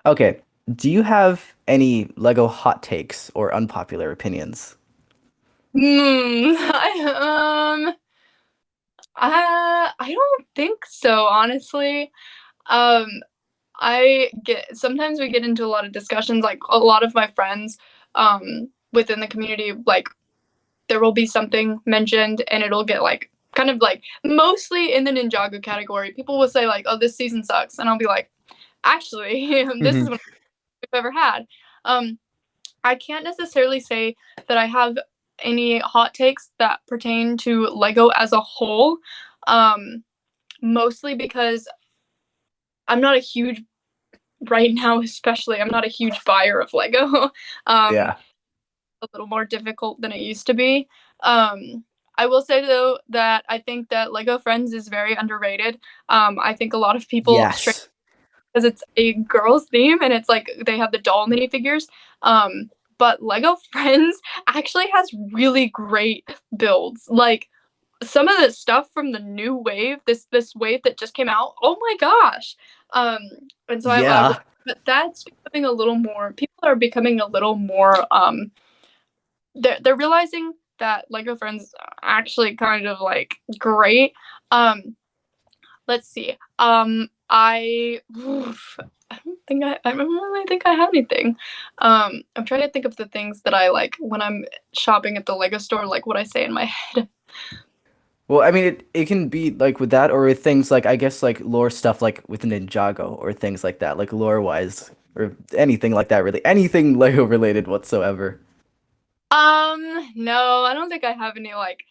Okay, do you have any Lego hot takes or unpopular opinions? I don't think so, honestly. Um, I get sometimes we get into a lot of discussions, like a lot of my friends, within the community, like there will be something mentioned and it'll get like kind of like mostly in the Ninjago category. People will say like, "Oh, this season sucks," and I'll be like, "Actually, this is Hmm. one we've ever had." Um, I can't necessarily say that I have any hot takes that pertain to Lego as a whole. Um, Mostly because I'm not a huge right now, especially I'm not a huge buyer of Lego. um, Yeah. a little more difficult than it used to be. I will say though that I think that Lego Friends is very underrated. I think a lot of people stray Yes. because it's a girls' theme and it's like they have the doll minifigures. But Lego Friends actually has really great builds. Like some of the stuff from the new wave, this wave that just came out. Oh my gosh! Um, and so Yeah. but that's becoming a little more. People are becoming a little more. They're realizing that Lego Friends are actually kind of like great. Um, let's see. I I don't really think I have anything. I'm trying to think of the things that I like when I'm shopping at the Lego store, like what I say in my head. Well, I mean, it can be like with that, or with things like I guess like lore stuff, like with Ninjago or things like that, like lore wise, or anything like that. Really, anything Lego related whatsoever. No, I don't think I have any like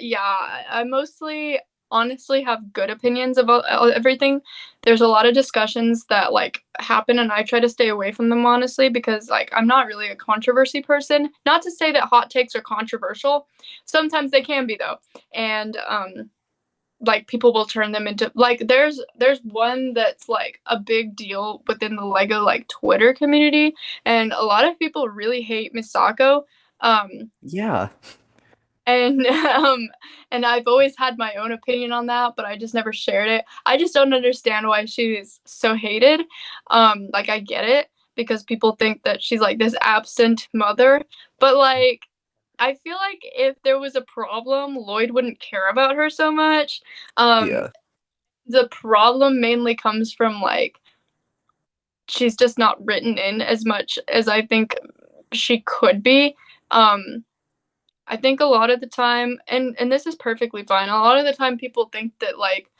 yeah, I mostly honestly have good opinions about everything. There's a lot of discussions that like happen and I try to stay away from them honestly because like I'm not really a controversy person. Not to say that hot takes are controversial. Sometimes they can be though. And like people will turn them into like there's one that's like a big deal within the Lego like Twitter community and a lot of people really hate Misako. Um Yeah, and and I've always had my own opinion on that, but I just never shared it. I just don't understand why she's so hated. Like I get it because people think that she's like this absent mother, but like I feel like if there was a problem, Lloyd wouldn't care about her so much. Um, yeah, the problem mainly comes from like she's just not written in as much as I think she could be. Um, I think a lot of the time, and this is perfectly fine. A lot of the time, people think that like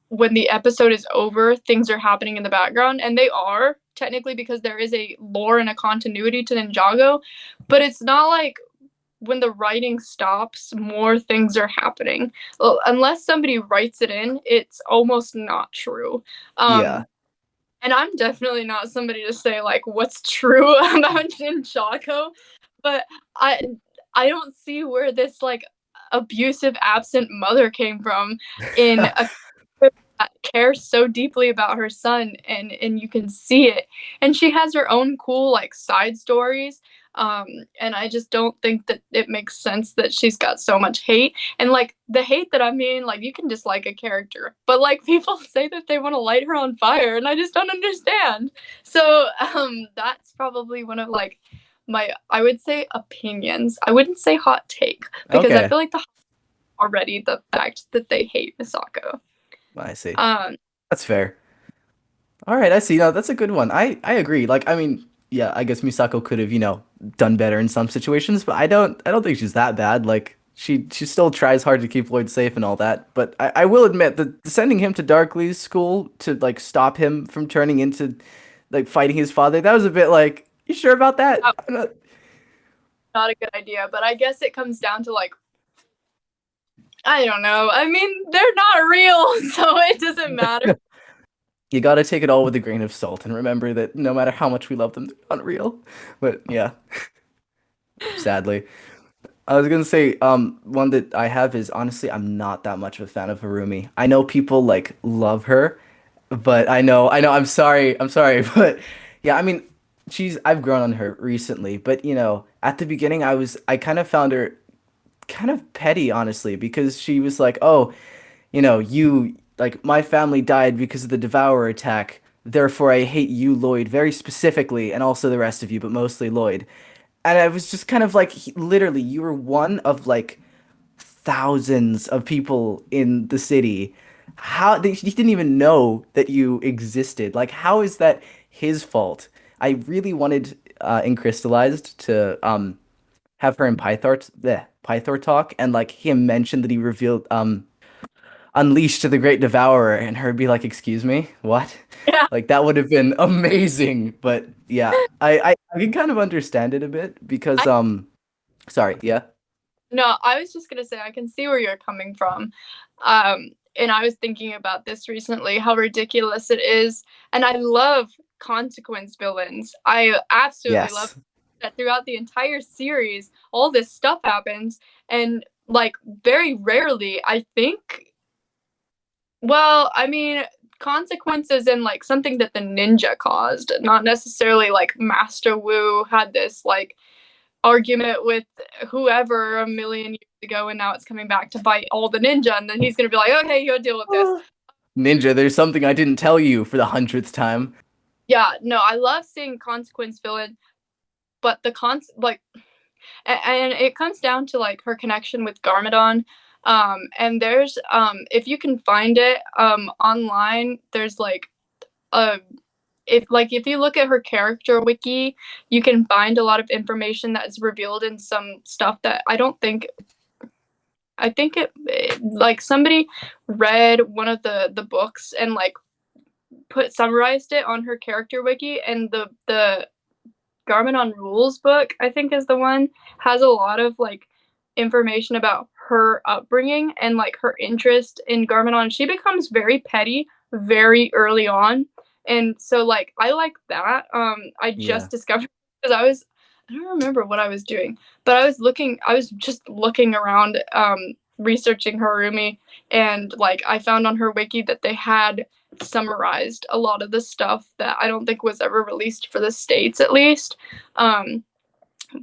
when the episode is over, things are happening in the background, and they are technically because there is a lore and a continuity to Ninjago, but it's not like when the writing stops, more things are happening. Well, unless somebody writes it in, it's almost not true. yeah. Um, and I'm definitely not somebody to say like what's true about Ninjago, but I I don't see where this like abusive absent mother came from in a that cares so deeply about her son and you can see it and she has her own cool like side stories um and I just don't think that it makes sense that she's got so much hate and like the hate that I mean like you can dislike a character but like people say that they want to light her on fire and I just don't understand so that's probably one of like my I would say opinions. I wouldn't say hot take because I Okay, feel like the already the fact that they hate Misako. I see. um That's fair. All right, I see. No, that's a good one. I agree. Like, I mean, yeah, I guess Misako could have, done better in some situations, but I don't think she's that bad. Like, she still tries hard to keep Lloyd safe and all that. But I will admit that sending him to Darkly's school to like stop him from turning into like fighting his father, that was a bit like, you sure about that? I'm not... not a good idea, but I guess it comes down to like I don't know. I mean, they're not real, so it doesn't matter. You gotta take it all with a grain of salt and remember that no matter how much we love them, they're not real. But yeah, sadly. I was gonna say, one that I have is honestly, I'm not that much of a fan of Harumi. I know people like love her, but I'm sorry, but yeah, I mean, I've grown on her recently, but at the beginning, I kind of found her kind of petty, honestly, because she was like, oh, like, my family died because of the Devourer attack, therefore I hate you, Lloyd, very specifically, and also the rest of you, but mostly Lloyd. And I was just kind of like, literally, you were one of like thousands of people in the city. He didn't even know that you existed. Like, how is that his fault? I really wanted in Crystallized to have her in Pythor talk, and like him mention that he revealed Unleashed to the Great Devourer, and her be like, "Excuse me, what?" Yeah. Like that would have been amazing. But yeah, I can kind of understand it a bit because I sorry, yeah. no, I was just gonna say I can see where you're coming from. And I was thinking about this recently, how ridiculous it is. And I love consequence villains. I absolutely love Yes. that throughout the entire series, all this stuff happens. And like very rarely, I think well, I mean, consequences in like something that the ninja caused, not necessarily like Master Wu had this like argument with whoever a million years ago, and now it's coming back to bite all the ninja, and then he's gonna be like, okay, you gotta deal with this. Ninja, there's something I didn't tell you for the 100th time. Yeah, no, I love seeing consequence villain, but the and it comes down to like her connection with Garmadon. And there's if you can find it online, there's like a if you look at her character wiki, you can find a lot of information that is revealed in some stuff that I think it like somebody read one of the books and like put summarized it on her character wiki, and the Garmin on Rules book, I think is the one, has a lot of like information about her upbringing and like her interest in Garmin on. She becomes very petty very early on. And so like I like that. I Yeah. just discovered because I don't remember what I was doing, but I was just looking around researching Harumi, and like I found on her wiki that they had summarized a lot of the stuff that I don't think was ever released for the States, at least. Um,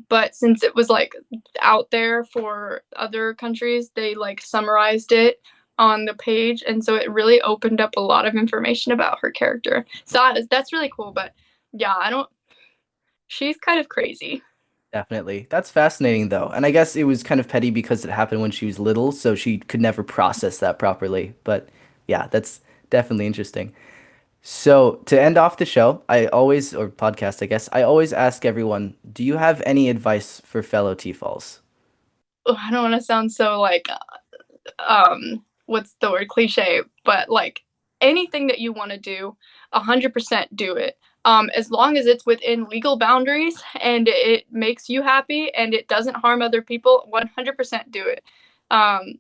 but since it was like out there for other countries, they like summarized it on the page, and so it really opened up a lot of information about her character. So that's really cool. But yeah, I don't. She's kind of crazy. Definitely. That's fascinating though. And I guess it was kind of petty because it happened when she was little, so she could never process that properly. But yeah, that's definitely interesting. So to end off the show, or podcast, I guess, I always ask everyone, do you have any advice for fellow TFOLs? Ugh, I don't want to sound so like what's the word, cliche, but like anything that you want to do, 100% do it. As long as it's within legal boundaries and it makes you happy and it doesn't harm other people, 100% do it.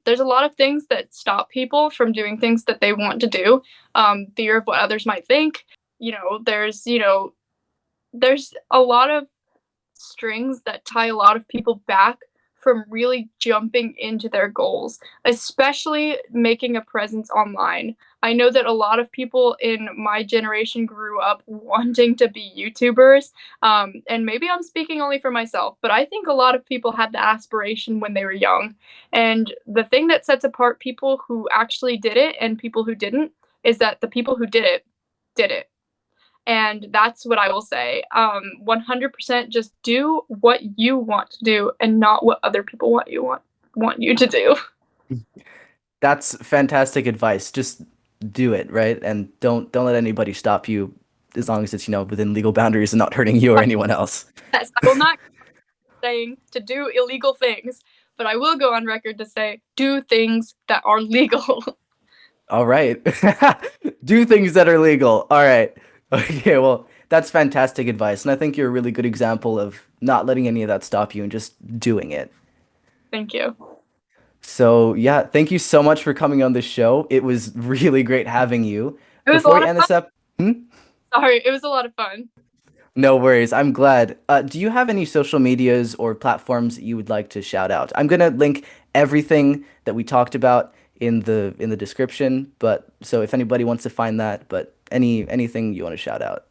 There's a lot of things that stop people from doing things that they want to do. Fear of what others might think. There's a lot of strings that tie a lot of people back from really jumping into their goals, especially making a presence online. I know that a lot of people in my generation grew up wanting to be YouTubers. And maybe I'm speaking only for myself, but I think a lot of people had the aspiration when they were young. And the thing that sets apart people who actually did it and people who didn't is that the people who did it, and that's what I will say. 100% just do what you want to do and not what other people want you to do. That's fantastic advice. Just do it, right? And don't let anybody stop you as long as it's, within legal boundaries and not hurting you or anyone else. Yes, I will not saying to do illegal things, but I will go on record to say do things that are legal. All right. Do things that are legal. All right. Okay, well, that's fantastic advice. And I think you're a really good example of not letting any of that stop you and just doing it. Thank you. So, yeah, thank you so much for coming on the show. It was really great having you. It was a Before we lot of end fun. this up, Sorry, it was a lot of fun. no worries. I'm glad. Do you have any social medias or platforms that you would like to shout out? I'm gonna link everything that we talked about in the description, but so if anybody wants to find that, but anything you want to shout out.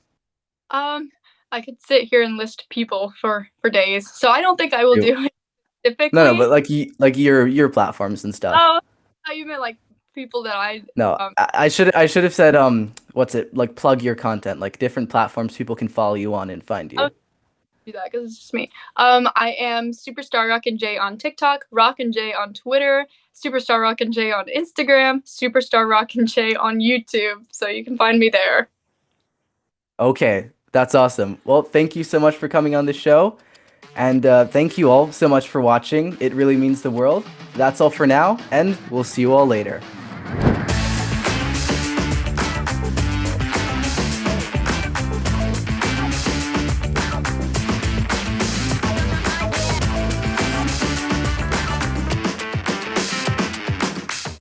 Um, I could sit here and list people for days, so I don't think I will Do. do it No, specifically. but like your platforms and stuff. Oh, I thought you meant like people that No, um I should have said what's it, like, plug your content, like different platforms people can follow you on and find I'll you. do that because it's just me. I am Superstar Rockin Jae on TikTok, Rockin Jae on Twitter, Superstar Rockin Jae on Instagram, Superstar Rockin Jae on YouTube. So you can find me there. Okay, that's awesome. Well, thank you so much for coming on the show. And thank you all so much for watching. It really means the world. That's all for now, and we'll see you all later.